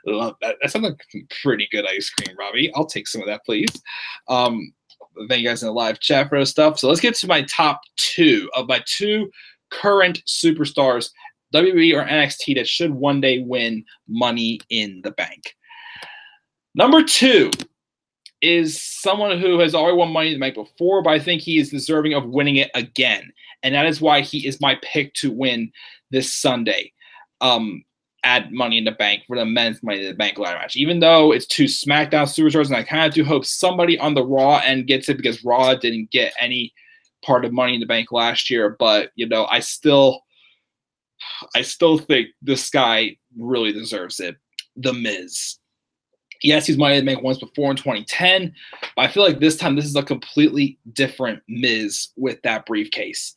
Love that. That sounds like pretty good ice cream, Robbie. I'll take some of that, please. Thank you guys in the live chat for those stuff. So let's get to my top two of my two current superstars, WWE or NXT, that should one day win Money in the Bank. Number two is someone who has already won Money in the Bank before, but I think he is deserving of winning it again. And that is why he is my pick to win this Sunday. At Money in the Bank for the men's Money in the Bank ladder match. Even though it's two SmackDown superstars, and I kind of do hope somebody on the Raw end gets it because Raw didn't get any part of Money in the Bank last year. But I still think this guy really deserves it. The Miz. Yes, he's Money in the Bank once before in 2010, but I feel like this time this is a completely different Miz with that briefcase.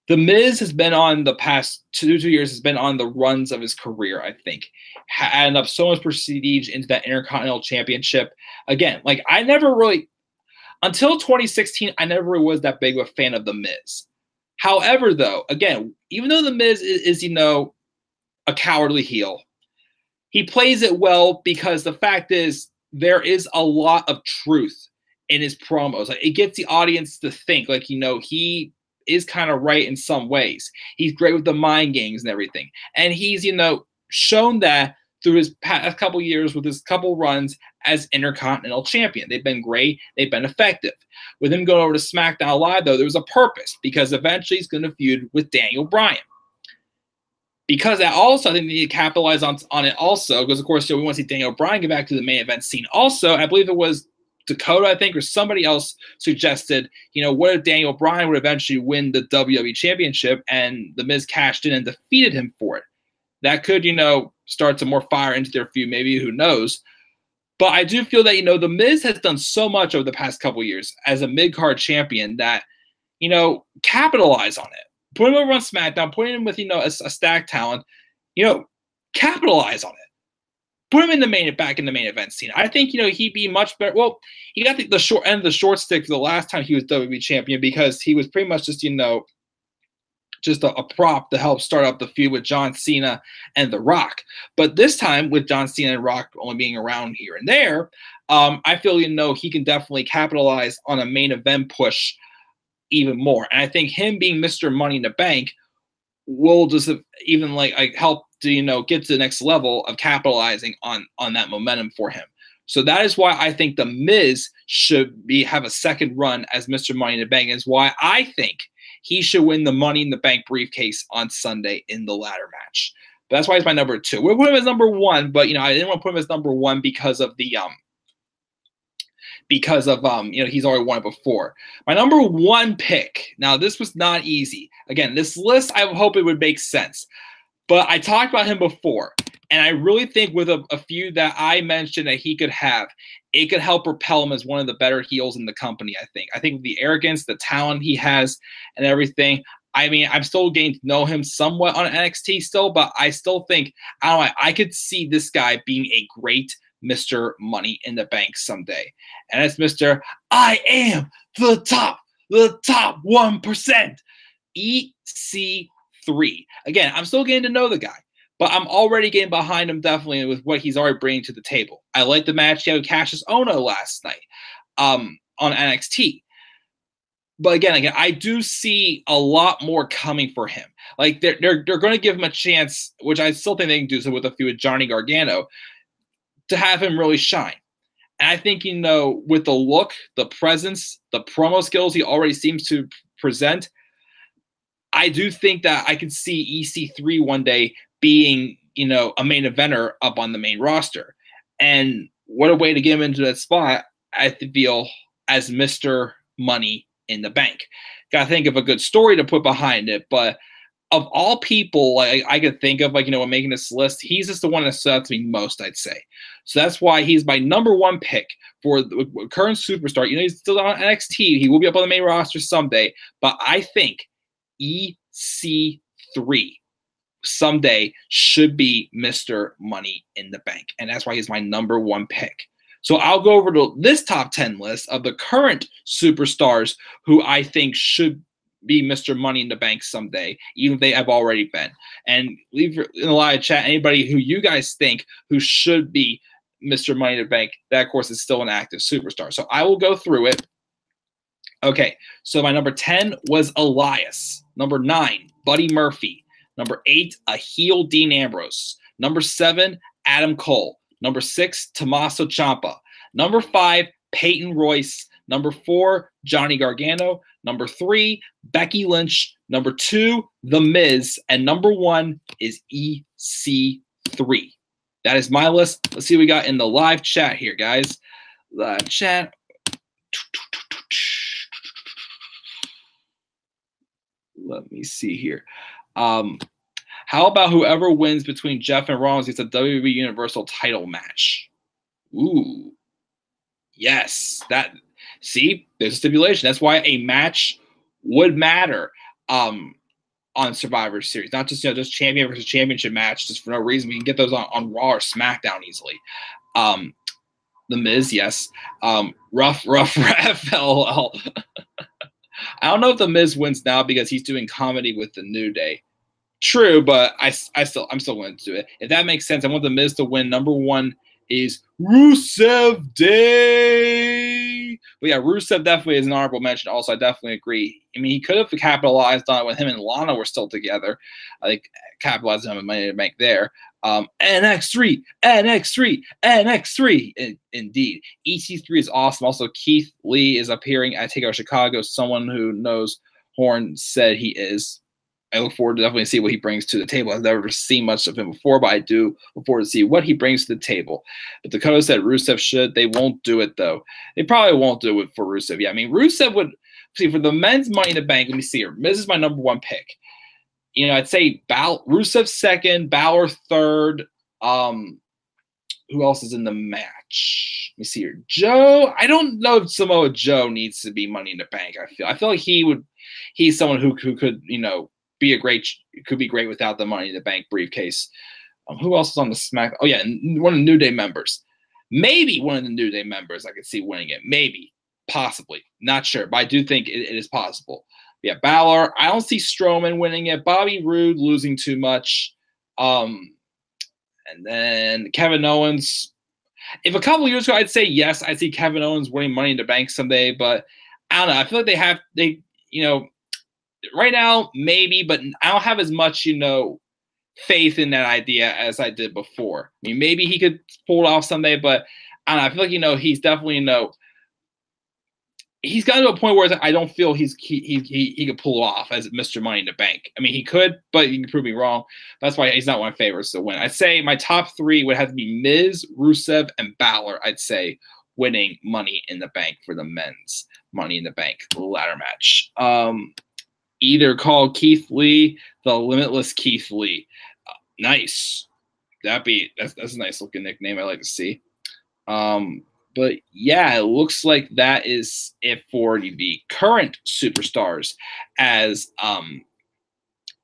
The Miz has been on the past two years, has been on the runs of his career, I think. Adding up so much prestige into that Intercontinental Championship. Again, I never really, until 2016, I never really was that big of a fan of The Miz. However, though, again, even though The Miz is a cowardly heel, he plays it well because the fact is there is a lot of truth in his promos. It gets the audience to think, he is kind of right in some ways. He's great with the mind games and everything. And he's, shown that through his past couple years with his couple runs as Intercontinental Champion. They've been great. They've been effective. With him going over to SmackDown Live, though, there was a purpose because eventually he's going to feud with Daniel Bryan. Because that also, I think they need to capitalize on it also because, of course, we want to see Daniel Bryan get back to the main event scene also. I believe it was Dakota, I think, or somebody else suggested, what if Daniel Bryan would eventually win the WWE Championship and The Miz cashed in and defeated him for it? That could, start some more fire into their feud, maybe, who knows. But I do feel that, The Miz has done so much over the past couple years as a mid-card champion that, capitalize on it. Put him over on SmackDown, put him with, a stacked talent, capitalize on it. Put him back in the main event scene. I think, he'd be much better. Well, he got the short end of the short stick for the last time he was WWE champion because he was pretty much just, just a prop to help start up the feud with John Cena and The Rock. But this time, with John Cena and Rock only being around here and there, I feel, he can definitely capitalize on a main event push even more. And I think him being Mr. Money in the Bank will just even help to, get to the next level of capitalizing on that momentum for him. So that is why I think The Miz should have a second run as Mr. Money in the Bank. Is why I think he should win the Money in the Bank briefcase on Sunday in the ladder match. But that's why he's my number 2. We're putting him as number 1, but I didn't want to put him as number 1 because of the he's already won it before. My number 1 pick. Now this was not easy. Again, this list I hope it would make sense. But I talked about him before, and I really think with a few that I mentioned that he could have, it could help propel him as one of the better heels in the company, I think. I think with the arrogance, the talent he has, and everything, I'm still getting to know him somewhat on NXT still, but I still think, I could see this guy being a great Mr. Money in the Bank someday. And it's Mr. I am the top 1%. EC3. Again, I'm still getting to know the guy, but I'm already getting behind him definitely with what he's already bringing to the table. I like the match he had with Cassius Ohno last night on NXT. But again, I do see a lot more coming for him. Like they're going to give him a chance, which I still think they can do so with a few with Johnny Gargano, to have him really shine. And I think, with the look, the presence, the promo skills he already seems to present, I do think that I could see EC3 one day being, a main eventer up on the main roster. And what a way to get him into that spot, I feel, as Mr. Money in the Bank. Got to think of a good story to put behind it, but of all people I could think of, when making this list, he's just the one that stood out to me most, I'd say. So that's why he's my number 1 pick for the current superstar. He's still on NXT. He will be up on the main roster someday, but I think EC3 someday should be Mr. Money in the Bank, and that's why he's my number 1 pick. So I'll go over to this top 10 list of the current superstars who I think should be Mr. Money in the Bank someday, even if they have already been. And leave in the live chat anybody who you guys think who should be Mr. Money in the Bank. That, of course, is still an active superstar. So I will go through it. Okay, so my number 10 was Elias. Number 9, Buddy Murphy. Number 8, a heel Dean Ambrose. Number 7, Adam Cole. Number 6, Tommaso Ciampa. Number 5, Peyton Royce. Number 4, Johnny Gargano. Number 3, Becky Lynch. Number 2, The Miz. And number 1 is EC3. That is my list. Let's see what we got in the live chat here, guys. Live chat. Let me see here. How about whoever wins between Jeff and Rollins gets a WWE Universal title match? Ooh. Yes. See, there's a stipulation. That's why a match would matter on Survivor Series. Not just, just champion versus championship match, just for no reason. We can get those on Raw or SmackDown easily. The Miz, yes. Rough ref, LOL. I don't know if The Miz wins now because he's doing comedy with the New Day. True, but I'm still going to do it. If that makes sense, I want The Miz to win. Number 1 is Rusev Day. But yeah, Rusev definitely is an honorable mention. Also, I definitely agree. I mean, he could have capitalized on it when him and Lana were still together. I think capitalized on Money in the Bank there. NX3. Indeed. EC3 is awesome. Also, Keith Lee is appearing at Takeover Chicago. Someone who knows Horn said he is. I look forward to definitely see what he brings to the table. I've never seen much of him before, but I do look forward to see what he brings to the table. But Dakota said Rusev should. They won't do it, though. They probably won't do it for Rusev. Yeah, I mean, Rusev would – see, for the men's Money in the Bank, let me see here. Miz is my number 1 pick. I'd say Rusev second, Balor third. Who else is in the match? Let me see here. Joe. I don't know if Samoa Joe needs to be Money in the Bank. I feel like he's someone who could, could be great without the Money in the Bank briefcase. Who else is on the Smack? Oh, yeah, one of the New Day members. Maybe one of the New Day members I could see winning it. Maybe. Possibly. Not sure. But I do think it is possible. Yeah, Balor. I don't see Strowman winning it. Bobby Roode losing too much. And then Kevin Owens. If a couple years ago I'd say yes, I'd see Kevin Owens winning Money in the Bank someday, but I don't know. I feel like right now maybe, but I don't have as much, faith in that idea as I did before. I mean, maybe he could pull it off someday, but I don't know. I feel like, he's definitely, he's gotten to a point where I don't feel he could pull it off as Mr. Money in the Bank. I mean, he could, but you can prove me wrong. That's why he's not one of my favorites to win. I'd say my top three would have to be Miz, Rusev, and Balor, I'd say, winning Money in the Bank for the men's Money in the Bank ladder match. Either call Keith Lee the Limitless Keith Lee. Nice. That's a nice looking nickname I like to see. But yeah, it looks like that is it for the current superstars as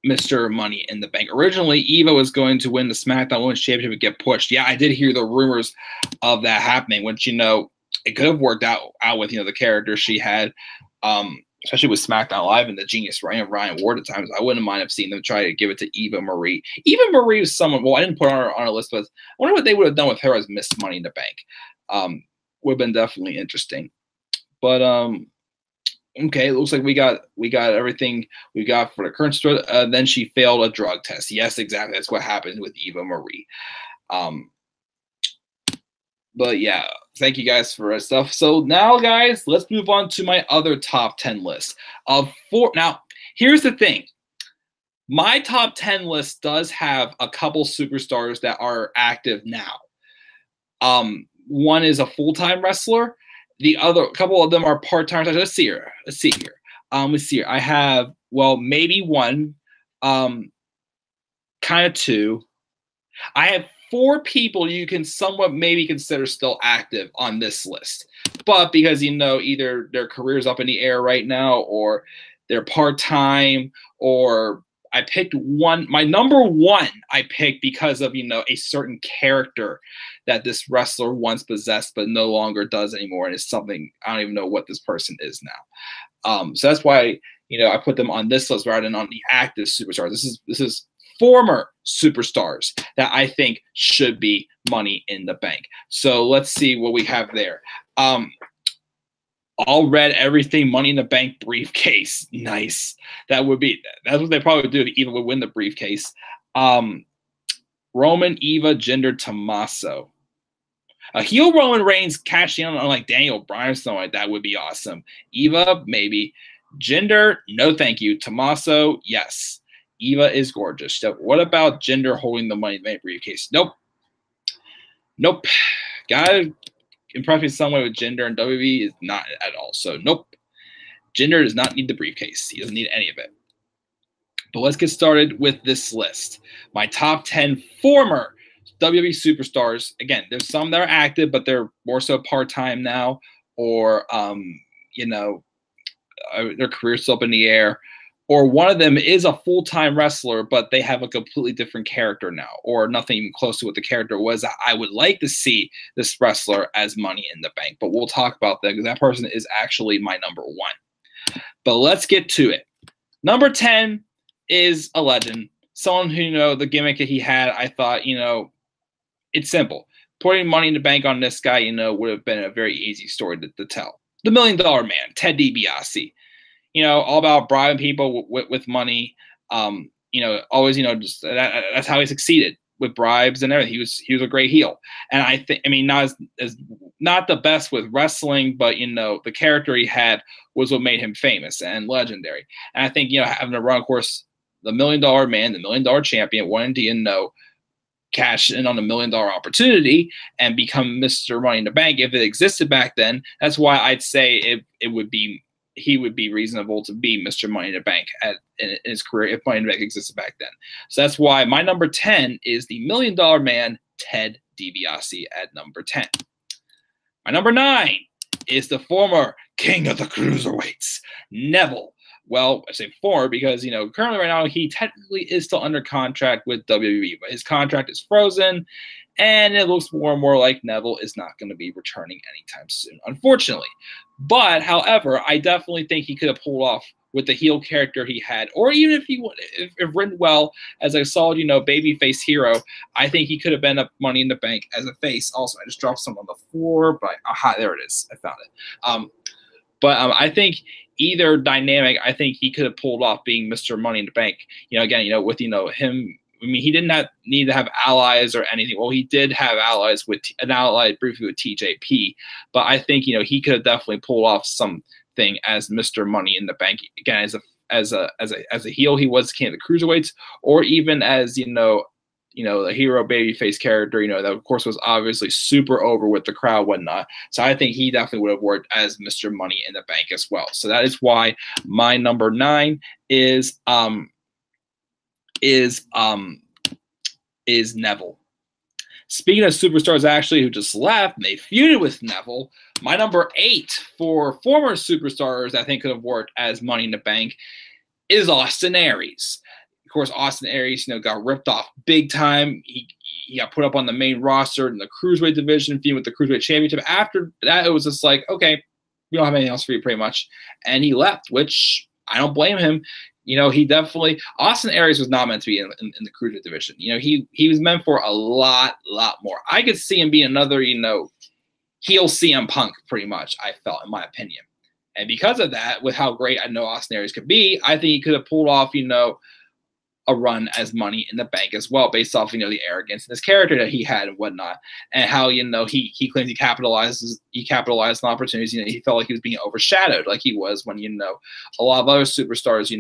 Mr. Money in the Bank. Originally, Eva was going to win the SmackDown Women's Championship and get pushed. Yeah, I did hear the rumors of that happening, which, it could have worked out with, the character she had, especially with SmackDown Live and the genius Ryan Ward at times. I wouldn't mind have seen them try to give it to Eva Marie. Eva Marie was someone, well, I didn't put her on a list, but I wonder what they would have done with her as Miss Money in the Bank. Would have been definitely interesting. But okay, it looks like we got everything we got for the current story. Then she failed a drug test. Yes, exactly. That's what happened with Eva Marie. But yeah, thank you guys for that stuff. So now, guys, let's move on to my other top 10 list of 4. Now, here's the thing. My top 10 list does have a couple superstars that are active now. One is a full-time wrestler. The other couple of them are part-time. Let's see here. I have, well, maybe one, kind of two. I have 4 people you can somewhat maybe consider still active on this list. But because, either their career's up in the air right now, or they're part-time, or I picked one. My number one I picked because of, a certain character that this wrestler once possessed but no longer does anymore, and it's something I don't even know what this person is now. So that's why, I put them on this list rather than on the active superstars. This is former superstars that I think should be Money in the Bank. So let's see what we have there. All red, everything, Money in the Bank briefcase. Nice. That's what they probably would do if Eva would win the briefcase. Roman, Eva, Jinder, Tommaso. A heel Roman Reigns cashing in on like Daniel Bryan or something like that would be awesome. Eva, maybe. Jinder, no thank you. Tommaso, yes. Eva is gorgeous. So what about Jinder holding the Money in the Bank briefcase? Nope. Gotta impress me some way with Jinder, and WWE is not at all. So nope. Jinder does not need the briefcase. He doesn't need any of it. But let's get started with this list. My top 10 former WWE superstars. Again, there's some that are active, but they're more so part-time now, or their career's still up in the air. Or one of them is a full-time wrestler, but they have a completely different character now, or nothing even close to what the character was. I would like to see this wrestler as Money in the Bank, but we'll talk about that because that person is actually my number one. But let's get to it. Number 10 is a legend. Someone who, the gimmick that he had, I thought, it's simple. Putting Money in the Bank on this guy, would have been a very easy story to tell. The $1 Million Man, Ted DiBiase. All about bribing people with money. Always, just that's how he succeeded with bribes and everything. He was a great heel, and I think, not the best with wrestling, but the character he had was what made him famous and legendary. And I think having to run, of course, the $1 Million Man, the $1 Million Champion, wanting to cash in on a $1 million opportunity and become Mr. Money in the Bank if it existed back then. That's why I'd say he would be reasonable to be Mr. Money in the Bank in his career if Money in the Bank existed back then. So that's why my number 10 is the $1 Million Man, Ted DiBiase at number 10. My number 9 is the former King of the Cruiserweights, Neville. Well, I say former because, currently right now he technically is still under contract with WWE, but his contract is frozen, and it looks more and more like Neville is not going to be returning anytime soon, unfortunately. But, however, I definitely think he could have pulled off with the heel character he had, or even if written well as a solid, babyface hero, I think he could have been a Money in the Bank as a face. Also, I just dropped some on the floor, but aha, there it is. I found it. I think either dynamic, I think he could have pulled off being Mr. Money in the Bank. Again, with him. I mean, he did not need to have allies or anything. Well, he did have allies with an ally briefly with TJP, but I think he could have definitely pulled off something as Mr. Money in the Bank. Again, as a heel, he was king of the cruiserweights, or even as the hero babyface character. That of course was obviously super over with the crowd, whatnot. So I think he definitely would have worked as Mr. Money in the Bank as well. So that is why my number 9 is Neville. Speaking of superstars, actually, who just left, and they feuded with Neville, my number 8 for former superstars I think could have worked as Money in the Bank is Austin Aries. Of course, Austin Aries, got ripped off big time. He got put up on the main roster in the Cruiserweight division, feuding with the Cruiserweight Championship. After that, it was just like, okay, we don't have anything else for you, pretty much. And he left, which I don't blame him. He definitely – Austin Aries was not meant to be in the Cruiserweight division. He was meant for a lot more. I could see him being another, heel CM Punk, pretty much, I felt, in my opinion. And because of that, with how great I know Austin Aries could be, I think he could have pulled off, a run as Money in the Bank as well, based off, the arrogance and his character that he had and whatnot, and how, he claims he capitalized on opportunities. He felt like he was being overshadowed, like he was when, a lot of other superstars,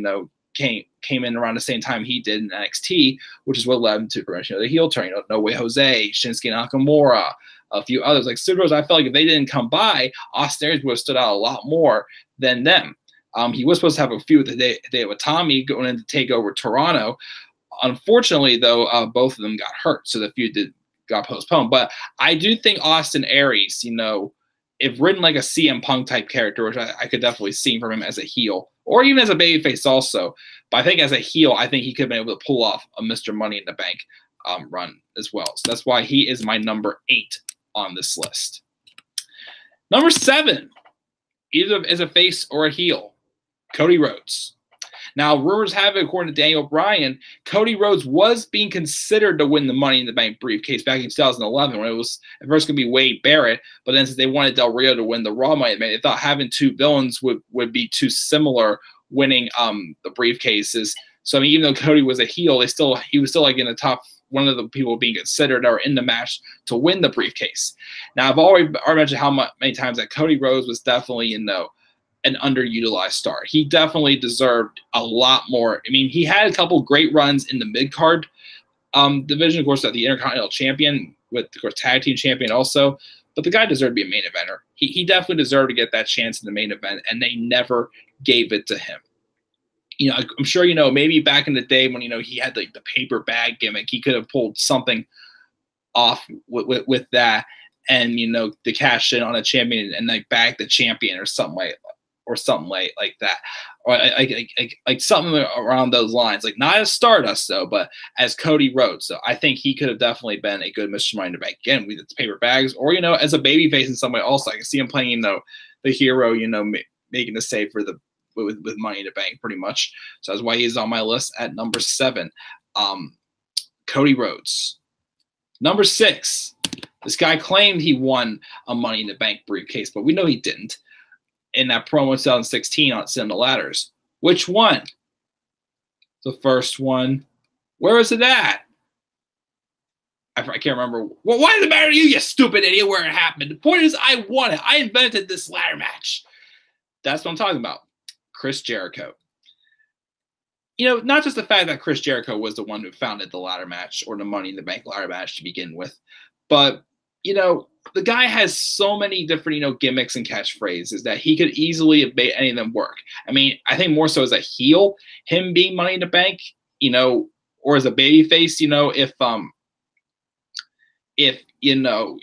came in around the same time he did in NXT, which is what led him to the heel turn. No Way Jose, Shinsuke Nakamura, a few others. Like superstars, I felt like if they didn't come by, Austin Aries would have stood out a lot more than them. He was supposed to have a feud with Tommy going in to take over Toronto. Unfortunately, though, both of them got hurt, so the feud got postponed. But I do think Austin Aries, if written like a CM Punk type character, which I could definitely see from him as a heel, or even as a babyface also. But I think as a heel, I think he could have been able to pull off a Mr. Money in the Bank run as well. So that's why he is my number 8 on this list. Number 7, either as a face or a heel, Cody Rhodes. Now, rumors have it, according to Daniel Bryan, Cody Rhodes was being considered to win the Money in the Bank briefcase back in 2011 when it was at first going to be Wade Barrett, but then since they wanted Del Rio to win the Raw Money in the Bank, they thought having 2 villains would be too similar winning the briefcases. So, I mean, even though Cody was a heel, he was still like in the top, one of the people being considered or in the match to win the briefcase. Now, I've already mentioned how many times that Cody Rhodes was definitely an underutilized star. He definitely deserved a lot more. I mean, he had a couple great runs in the mid-card division, of course, at the Intercontinental Champion, with, of course, Tag Team Champion also. But the guy deserved to be a main eventer. He definitely deserved to get that chance in the main event, and they never gave it to him. I'm sure, maybe back in the day when, he had the paper bag gimmick, he could have pulled something off with that and, to cash in on a champion and like bag the champion or something like that, or like something around those lines. Like not as Stardust though, but as Cody Rhodes. So I think he could have definitely been a good Mr. Money in the Bank again with its paper bags, or as a babyface in some way. Also, I can see him playing the hero, making the save for with Money in the Bank pretty much. So that's why he's on my list at number 7. Cody Rhodes. Number 6. This guy claimed he won a Money in the Bank briefcase, but we know he didn't. In that promo in 2016 on Sit on the Ladders. Which one? The first one. Where is it at? I can't remember. Well, why does it matter to you, you stupid idiot, where it happened? The point is, I won it. I invented this ladder match. That's what I'm talking about. Chris Jericho. Not just the fact that Chris Jericho was the one who founded the ladder match or the Money in the Bank ladder match to begin with, but the guy has so many different, gimmicks and catchphrases that he could easily have made any of them work. I mean, I think more so as a heel, him being Money in the Bank, or as a babyface, if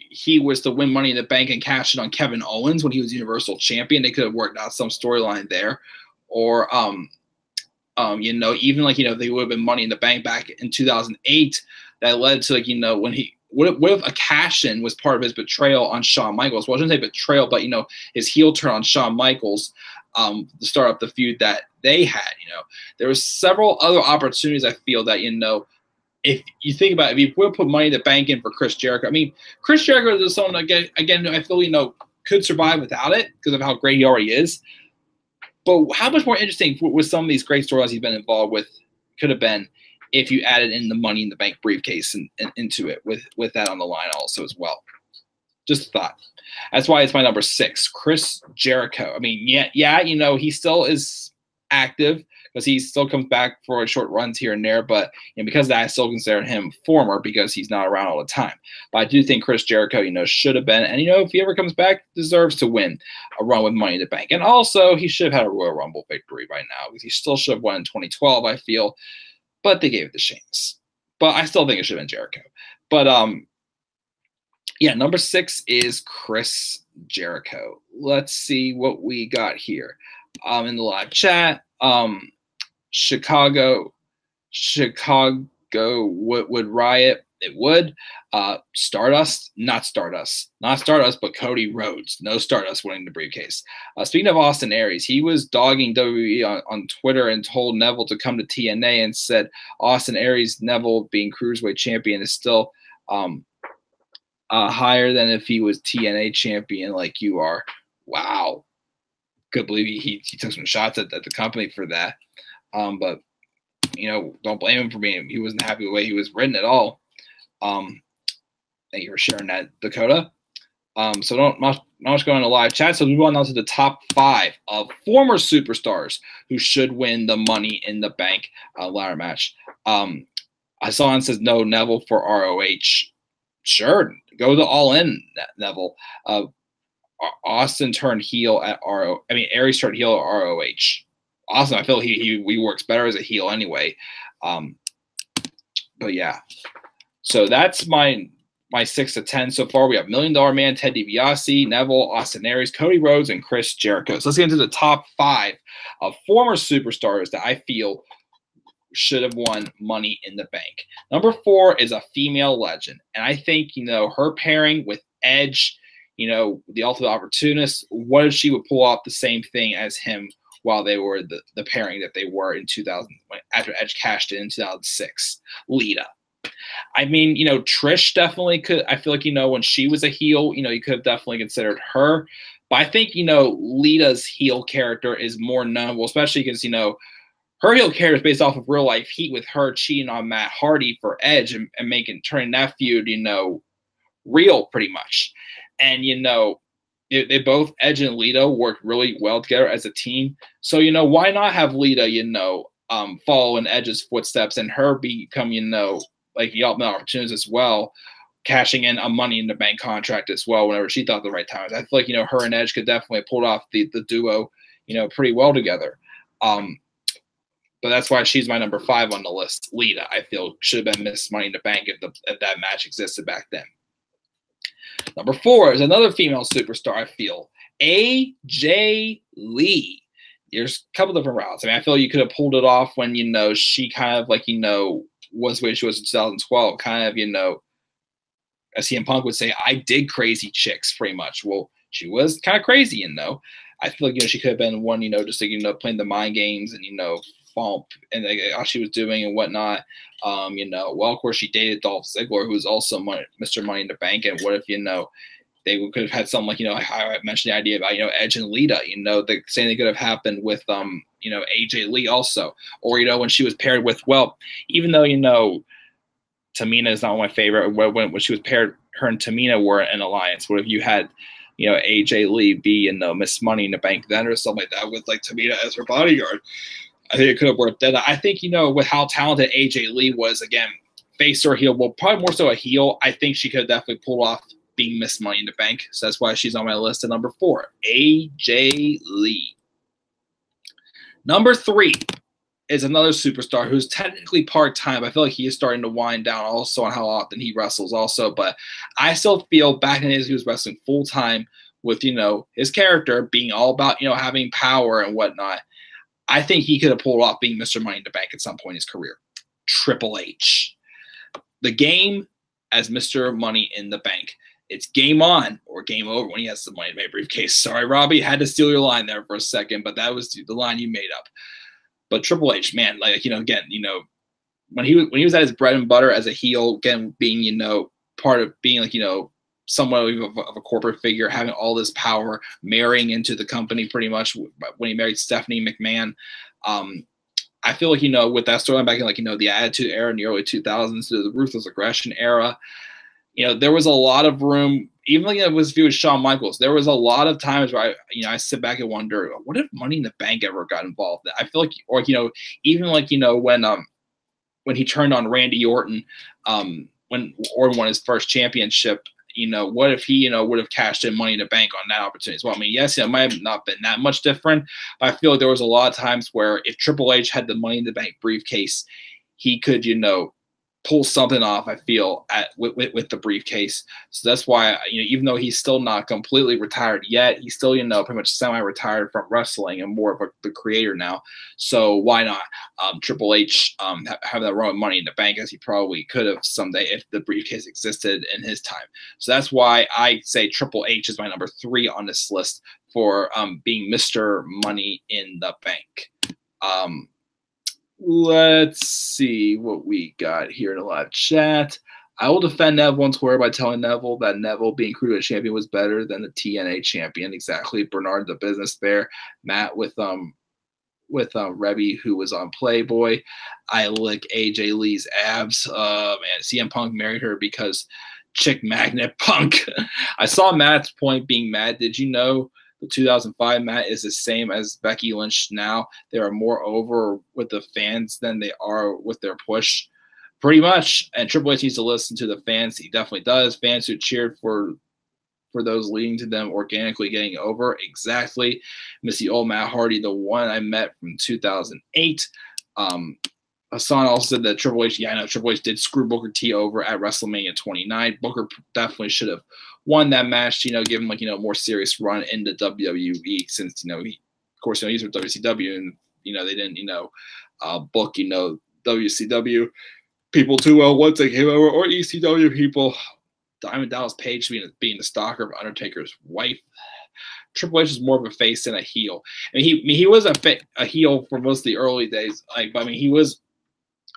he was to win Money in the Bank and cash it on Kevin Owens when he was Universal Champion, they could have worked out some storyline there. Or, even like, they would have been Money in the Bank back in 2008. That led to when what if a cash-in was part of his betrayal on Shawn Michaels? Well, I shouldn't say betrayal, but his heel turn on Shawn Michaels to start up the feud that they had. There was several other opportunities. I feel that if you think about it, if you would put Money in the Bank in for Chris Jericho, I mean, Chris Jericho is someone again I feel could survive without it because of how great he already is. But how much more interesting with some of these great storylines he's been involved with could have been if you added in the Money in the Bank briefcase and into it with that on the line also as well. Just a thought. That's why it's my number 6, Chris Jericho. I mean, yeah, he still is active because he still comes back for short runs here and there. But because of that, I still consider him former because he's not around all the time. But I do think Chris Jericho, should have been. And, if he ever comes back, deserves to win a run with Money in the Bank. And also, he should have had a Royal Rumble victory by now because he still should have won in 2012, I feel. But they gave it to Sheamus. But I still think it should have been Jericho. But, yeah, number 6 is Chris Jericho. Let's see what we got here. In the live chat, Chicago would riot. It would. Stardust, not Stardust, but Cody Rhodes. No Stardust winning the briefcase. Speaking of Austin Aries, he was dogging WWE on Twitter and told Neville to come to TNA and said Austin Aries, Neville being Cruiserweight champion, is still higher than if he was TNA champion like you are. Wow. Could believe he took some shots at the company for that. But, don't blame him for he wasn't happy with the way he was written at all. Thank you for sharing that, Dakota. So not much going on the live chat. So we move on now to the top 5 of former superstars who should win the Money in the Bank ladder match. Hassan says no Neville for ROH. Sure, go the all in, Neville. Austin turned heel at Aries turned heel at ROH. Austin, I feel he works better as a heel anyway. But yeah, so that's my 6 to 10 so far. We have $1 Million Man, Ted DiBiase, Neville, Austin Aries, Cody Rhodes, and Chris Jericho. So let's get into the top 5 of former superstars that I feel should have won Money in the Bank. Number 4 is a female legend, and I think her pairing with Edge, the Ultimate Opportunist, what if she would pull off the same thing as him while they were the pairing that they were in 2000 after Edge cashed in 2006? Lita. I mean, Trish definitely could. I feel like, when she was a heel, you could have definitely considered her. But I think, Lita's heel character is more notable, especially because, her heel character is based off of real life heat with her cheating on Matt Hardy for Edge and turning that feud, real pretty much. And, they both, Edge and Lita, worked really well together as a team. So, why not have Lita, follow in Edge's footsteps and her become, like the ultimate opportunity as well, cashing in a Money in the Bank contract as well whenever she thought the right time. I feel like, her and Edge could definitely pull off the duo, pretty well together. But that's why she's my number 5 on the list. Lita, I feel, should have been Miss Money in the Bank if that match existed back then. Number 4 is another female superstar, I feel. AJ Lee. There's a couple different routes. I mean, I feel you could have pulled it off when, she kind of like, was where she was in 2012. Kind of, as CM Punk would say, I dig crazy chicks pretty much. Well, she was kind of crazy, I feel like, she could have been one, just like, playing the mind games and, fall and how she was doing and whatnot. Well, of course, she dated Dolph Ziggler, who was also Mr. Money in the Bank. And what if, they could have had something like, I mentioned the idea about, Edge and Lita, the same thing could have happened with, AJ Lee also. Or, when she was paired with, well, even though, Tamina is not my favorite, when she was paired, her and Tamina were an alliance. What if you had, AJ Lee be, Miss Money in the Bank then or something like that with, like, Tamina as her bodyguard? I think it could have worked then. I think, with how talented AJ Lee was, again, face or heel, well, probably more so a heel, I think she could have definitely pulled off being Miss Money in the Bank. So that's why she's on my list at number 4, AJ Lee. Number 3 is another superstar who's technically part-time. I feel like he is starting to wind down also on how often he wrestles also. But I still feel back in the days he was wrestling full-time with, his character being all about, having power and whatnot. I think he could have pulled off being Mr. Money in the Bank at some point in his career. Triple H. The game as Mr. Money in the Bank. It's game on or game over when he has the Money in the Bank briefcase. Sorry, Robbie, had to steal your line there for a second, but that was the line you made up. But Triple H, man, like, again, when he was at his bread and butter as a heel, again, being, part of being like, somewhat of a corporate figure, having all this power, marrying into the company pretty much when he married Stephanie McMahon. I feel like, with that storyline back in, like, the Attitude Era in the early 2000s to the Ruthless Aggression era, there was a lot of room, even like it was if it was Shawn Michaels, there was a lot of times where I sit back and wonder, what if Money in the Bank ever got involved? I feel like, or, even like, when he turned on Randy Orton, when Orton won his first championship, what if he, would have cashed in Money in the Bank on that opportunity as well? I mean, yes, it might have not been that much different, but I feel like there was a lot of times where if Triple H had the Money in the Bank briefcase, he could, pull something off, I feel, with the briefcase. So that's why, even though he's still not completely retired yet, he's still, pretty much semi-retired from wrestling and more of the creator now. So why not Triple H have that run with Money in the Bank, as he probably could have someday if the briefcase existed in his time. So that's why I say Triple H is my number 3 on this list for being Mr. Money in the Bank. Let's see what we got here in the live chat. I will defend Neville on Twitter by telling Neville that Neville being Cruiserweight champion was better than the TNA champion. Exactly. Bernard the Business Bear. Matt with Rebby, who was on Playboy. I lick AJ Lee's abs. Man, CM Punk married her because chick magnet Punk. I saw Matt's point being mad. Did you know the 2005 Matt is the same as Becky Lynch now? They are more over with the fans than they are with their push. Pretty much. And Triple H needs to listen to the fans. He definitely does. Fans who cheered for those leading to them organically getting over. Exactly. Miss the old Matt Hardy, the one I met from 2008. Hassan also said that Triple H, yeah, I know Triple H did screw Booker T over at WrestleMania 29. Booker definitely should have won that match, given like, more serious run into WWE since, he, of course, he's with WCW and, they didn't, book, WCW people too well once they came over, or ECW people. Diamond Dallas Page being the stalker of Undertaker's wife. Triple H is more of a face than a heel. I mean, he was a heel for most of the early days. He was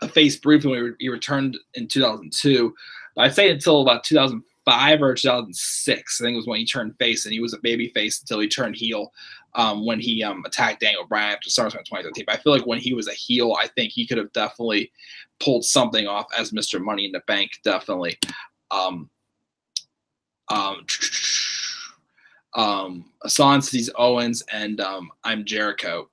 a face briefly when he returned in 2002. But I'd say until about 2005 or 2006, I think was when he turned face, and he was a baby face until he turned heel when he attacked Daniel Bryan after SummerSlam 2013. But I feel like when he was a heel, I think he could have definitely pulled something off as Mr. Money in the Bank, definitely. Hassan sees Owens, and I'm Jericho.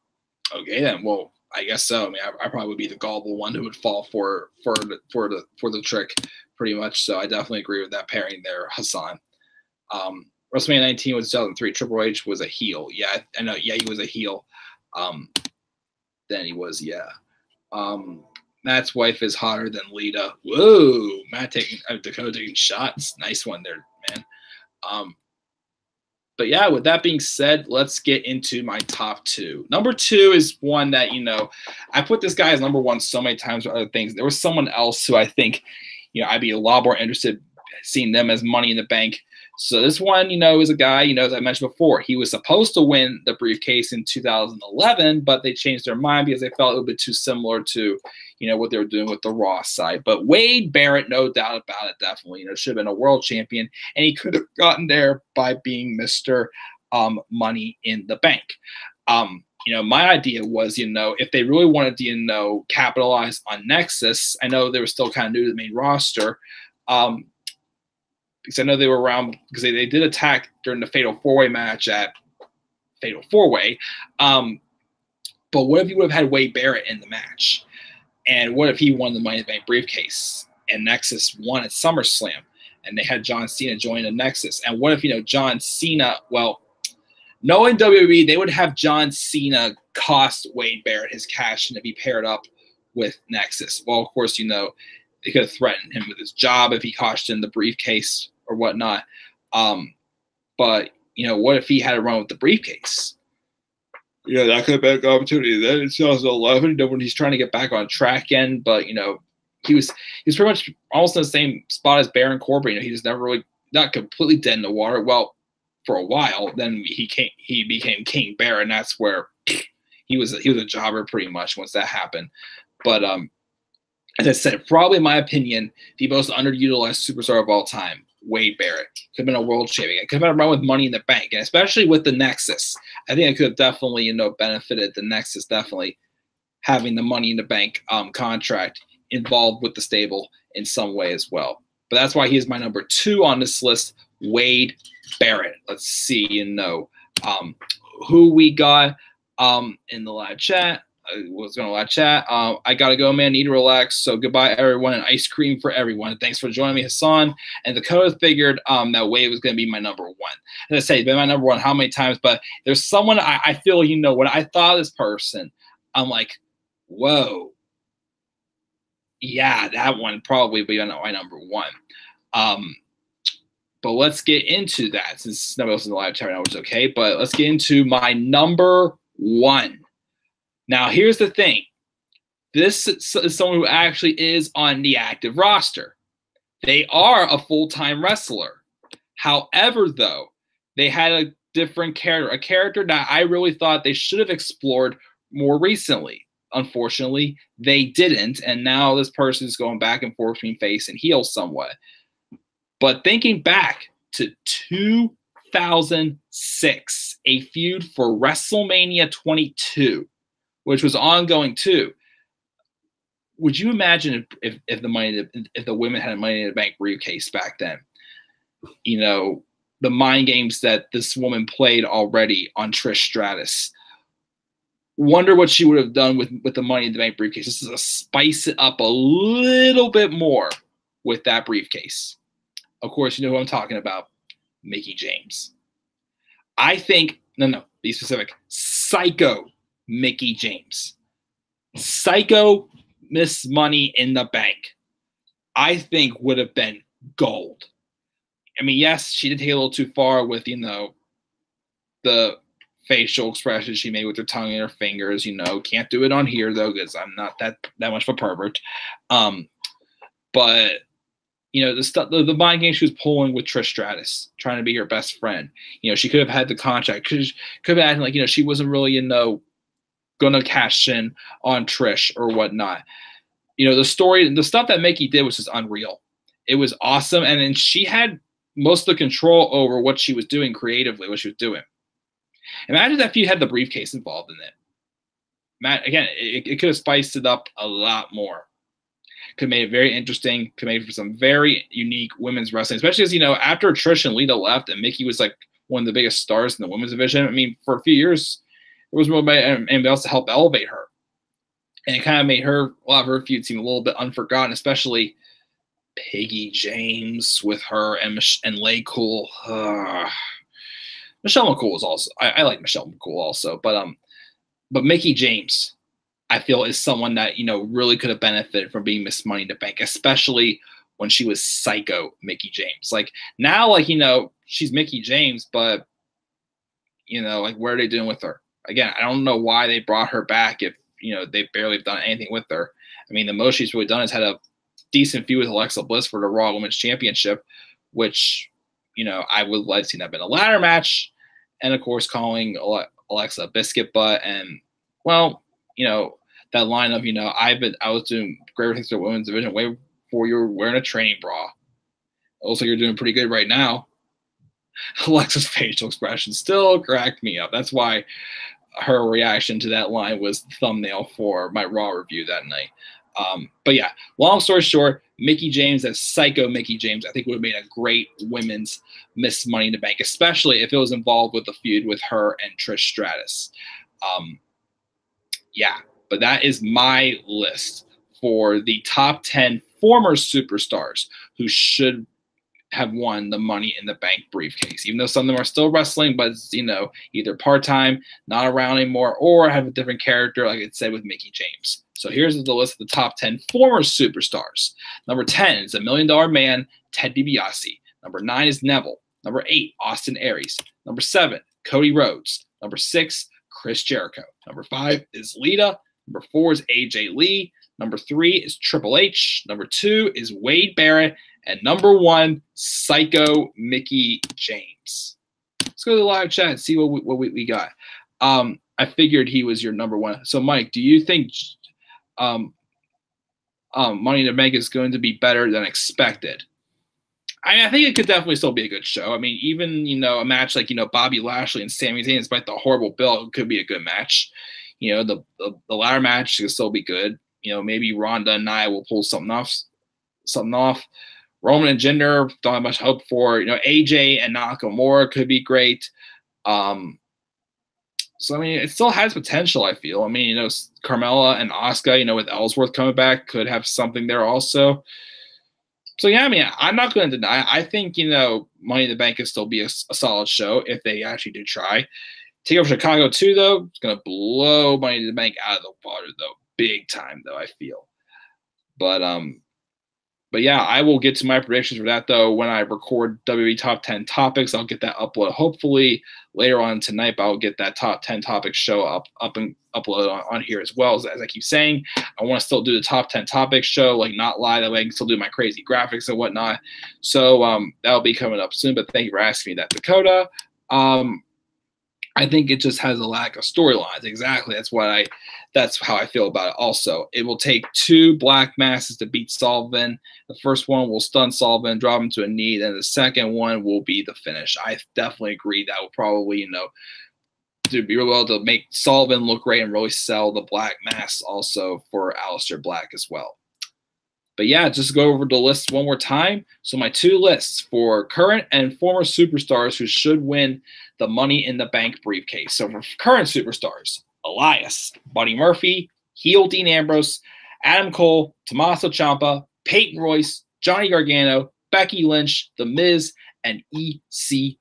Okay, then. Well, I guess so. I mean, I probably would be the gullible one who would fall for the trick, pretty much. So I definitely agree with that pairing there, Hassan. WrestleMania 19 was 2003. Triple H was a heel. Yeah, I know. Yeah, he was a heel. Then he was, yeah. Matt's wife is hotter than Lita. Whoa, Matt Dakota taking shots. Nice one there, man. But yeah, with that being said, let's get into my top 2. Number 2 is one that, I put this guy as number 1 so many times for other things. There was someone else who I think, I'd be a lot more interested seeing them as Money in the Bank. So this one, is a guy, as I mentioned before, he was supposed to win the briefcase in 2011, but they changed their mind because they felt it would be too similar to, what they were doing with the Raw side. But Wade Barrett, no doubt about it, definitely, should have been a world champion, and he could have gotten there by being Mr. Money in the Bank. My idea was, if they really wanted to, capitalize on Nexus, I know they were still kind of new to the main roster, because I know they were around, because they did attack during the Fatal 4-Way match at Fatal 4-Way. But what if you would have had Wade Barrett in the match? And what if he won the Money in the Bank briefcase and Nexus won at SummerSlam and they had John Cena join the Nexus? And what if, John Cena, well, knowing WWE, they would have John Cena cost Wade Barrett his cash and to be paired up with Nexus. Well, of course, they could have threatened him with his job if he cashed in the briefcase or whatnot. But, what if he had a run with the briefcase? That could have been an opportunity. Then in 2011, when he's trying to get back on track again, but, he was pretty much almost in the same spot as Baron Corbin. You know, he was never really not completely dead in the water. Well, for a while, then he became King Bear, and that's where he was a jobber pretty much once that happened. But as I said, probably in my opinion, the most underutilized superstar of all time, Wade Barrett. Could have been a world champion. It could have been a run with Money in the Bank, and especially with the Nexus, I think it could have definitely, you know, benefited the Nexus, definitely having the Money in the Bank contract involved with the stable in some way as well. But that's why he is my number 2 on this list, Wade Barrett. Let's see, you know, who we got in the live chat. Was going to live chat. I got to go, man. Need to relax. So goodbye, everyone. And ice cream for everyone. Thanks for joining me, Hassan. And Dakota figured that Wade was going to be my number 1. As I say, been my number 1 how many times? But there's someone I feel, you know, when I thought of this person, I'm like, whoa. Yeah, that one probably be my number 1. But let's get into that since nobody else in the live chat right now, which is okay. But let's get into my number 1. Now, here's the thing. This is someone who actually is on the active roster. They are a full-time wrestler. However, though, they had a different character, a character that I really thought they should have explored more recently. Unfortunately, they didn't, and now this person is going back and forth between face and heel somewhat. But thinking back to 2006, a feud for WrestleMania 22, which was ongoing too. Would you imagine if the women had a Money in the Bank briefcase back then? You know, the mind games that this woman played already on Trish Stratus. Wonder what she would have done with the Money in the Bank briefcase. This is to spice it up a little bit more with that briefcase. Of course, you know who I'm talking about, Mickie James. I think, no, be specific, Psycho Mickie James. Psycho Miss Money in the Bank, I think would have been gold. I mean, yes, she did take it a little too far with, you know, the facial expressions she made with her tongue and her fingers. You know, can't do it on here, though, because I'm not that much of a pervert. But, you know, the mind game she was pulling with Trish Stratus, trying to be her best friend. You know, she could have had the contract. Could have acted like, you know, she wasn't really, you know, gonna cash in on Trish or whatnot. You know, the stuff that Mickie did was just unreal. It was awesome, and then she had most of the control over what she was doing creatively, what she was doing. Imagine if you had the briefcase involved in it. Matt, again, it could have spiced it up a lot more. Could have made it very interesting. Could have made it for some very unique women's wrestling, especially as, you know, after Trish and Lita left and Mickie was like one of the biggest stars in the women's division. I mean, for a few years, there was anybody else to help elevate her. And it kind of made a lot of her feuds seem a little bit unforgotten, especially Piggy James with her and Lay Cool. Michelle McCool is also, I like Michelle McCool also, but Mickie James, I feel, is someone that, you know, really could have benefited from being Miss Money in the Bank, especially when she was Psycho Mickie James. Like now, like, you know, she's Mickie James, but, you know, like, what are they doing with her? Again, I don't know why they brought her back if, you know, they barely have done anything with her. I mean, the most she's really done is had a decent feud with Alexa Bliss for the Raw Women's Championship, which, you know, I would like to see that been a ladder match. And, of course, calling Alexa a biscuit butt. And, well, you know, that line of, you know, I was doing great things for the women's division way before you were wearing a training bra. Also, you're doing pretty good right now. Alexa's facial expression still cracked me up. That's why her reaction to that line was the thumbnail for my Raw review that night. But yeah, long story short, Mickie James as Psycho Mickie James, I think would have made a great women's Miss Money in the Bank, especially if it was involved with a feud with her and Trish Stratus. Yeah, but that is my list for the top 10 former superstars who should have won the Money in the Bank briefcase, even though some of them are still wrestling, but, you know, either part-time, not around anymore, or have a different character, like it said with Mickie James. So here's the list of the top 10 former superstars. Number 10 is a $1 Million Man, Ted DiBiase. Number 9 is Neville. Number 8, Austin Aries. Number 7, Cody Rhodes. Number 6, Chris Jericho. Number 5 is Lita. Number 4 is AJ Lee. Number 3 is Triple H. Number 2 is Wade Barrett. And number 1, Psycho Mickey James. Let's go to the live chat and see what we got. I figured he was your number 1. So, Mike, do you think Money in the Bank is going to be better than expected? I think it could definitely still be a good show. I mean, even, a match like, Bobby Lashley and Sami Zayn, despite the horrible bill, it could be a good match. The ladder match could still be good. Maybe Ronda and Nia will pull something off. Roman and Jinder, don't have much hope for. AJ and Nakamura could be great. So, I mean, it still has potential, I feel. I mean, Carmella and Asuka, with Ellsworth coming back, could have something there also. So, yeah, I mean, I'm not going to deny it. I think, Money in the Bank could still be a solid show if they actually do try. Take over Chicago, too, though. It's going to blow Money in the Bank out of the water, though. Big time, though, I feel. But yeah, I will get to my predictions for that, though, when I record WWE Top 10 Topics. I'll get that uploaded hopefully later on tonight, but I'll get that Top 10 Topics show up and uploaded on here as well. As I keep saying, I want to still do the Top 10 Topics show, like not live. That way I can still do my crazy graphics and whatnot. So that'll be coming up soon, but thank you for asking me that, Dakota. I think it just has a lack of storylines. Exactly. That's how I feel about it. Also, it will take 2 black masses to beat Sullivan. The first one will stun Sullivan, drop him to a knee, and the second one will be the finish. I definitely agree that will probably, do be real well to make Sullivan look great and really sell the black mass also for Aleister Black as well. But yeah, just go over the list one more time. So my 2 lists for current and former superstars who should win the Money in the Bank briefcase. So for current superstars, Elias, Buddy Murphy, heel Dean Ambrose, Adam Cole, Tommaso Ciampa, Peyton Royce, Johnny Gargano, Becky Lynch, The Miz, and EC3.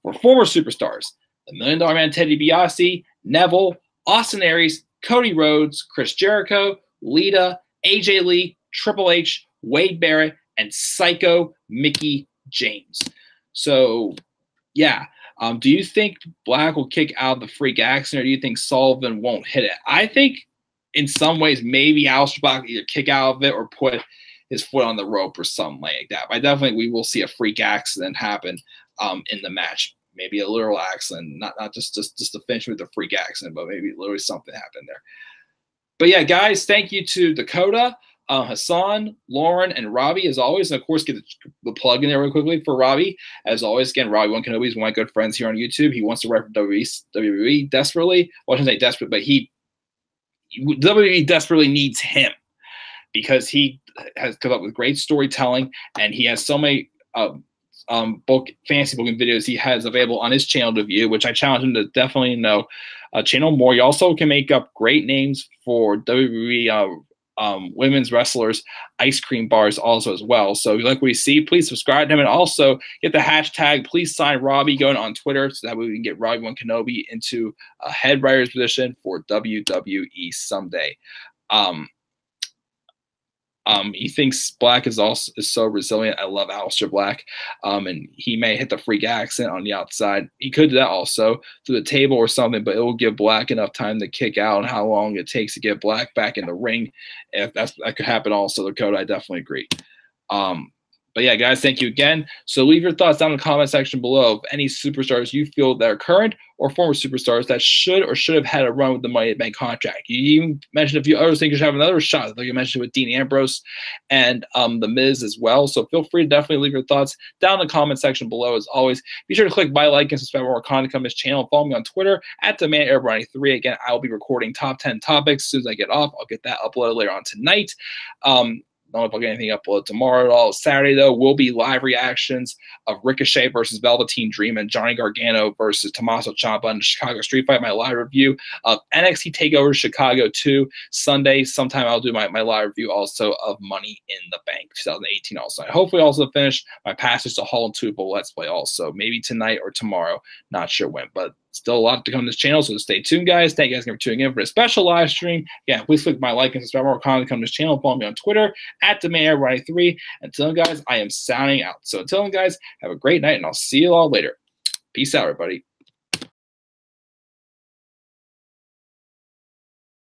For former superstars, the $1 Million Man Ted DiBiase, Neville, Austin Aries, Cody Rhodes, Chris Jericho, Lita, AJ Lee, Triple H, Wade Barrett, and Psycho Mickey James. So, yeah. Do you think Black will kick out the freak accident, or do you think Sullivan won't hit it? I think in some ways maybe Aleister Black will either kick out of it or put his foot on the rope or something like that. But I definitely we will see a freak accident happen in the match. Maybe a literal accident, not just to finish with a freak accident, but maybe literally something happened there. But yeah, guys, thank you to Dakota, Hassan, Lauren, and Robbie, as always. And of course, get the plug in there really quickly for Robbie. As always, again, Robbie One Kenobi is one of my good friends here on YouTube. He wants to write for WWE desperately. Well, I shouldn't say desperate, but WWE desperately needs him because he has come up with great storytelling, and he has so many fantasy booking videos he has available on his channel to view, which I challenge him to definitely channel more. He also can make up great names for WWE women's wrestlers, ice cream bars also as well. So if you like what you see, please subscribe to him, and also get the hashtag please sign Robbie going on Twitter, so that way we can get Robbie One Kenobi into a head writer's position for WWE someday. He thinks Black is so resilient. I love Aleister Black. And he may hit the freak accident on the outside. He could do that also through the table or something, but it will give Black enough time to kick out, and how long it takes to get Black back in the ring. If that could happen also, Dakota, I definitely agree. But yeah, guys, thank you again. So leave your thoughts down in the comment section below of any superstars you feel that are current or former superstars that should have had a run with the Money in the Bank contract. You even mentioned a few others think you should have another shot, like you mentioned with Dean Ambrose and The Miz as well. So feel free to definitely leave your thoughts down in the comment section below. As always, be sure to click buy, like, and subscribe for more content on this channel. Follow me on Twitter at DemandAir93. Again, I will be recording top 10 topics as soon as I get off. I'll get that uploaded later on tonight. Don't know if I'll get anything uploaded tomorrow at all. Saturday, though, will be live reactions of Ricochet versus Velveteen Dream and Johnny Gargano versus Tommaso Ciampa in the Chicago Street Fight. My live review of NXT TakeOver Chicago 2. Sunday, sometime I'll do my live review also of Money in the Bank 2018 also. I hopefully also finish my Passage to Hall and Tuple Let's Play also. Maybe tonight or tomorrow. Not sure when, but still a lot to come to this channel, so stay tuned, guys. Thank you guys for tuning in for a special live stream. Yeah, please click my like and subscribe for more content to come to this channel. Follow me on Twitter at DemandAir93. Until then, guys, I am signing out. So until then, guys, have a great night, and I'll see you all later. Peace out, everybody.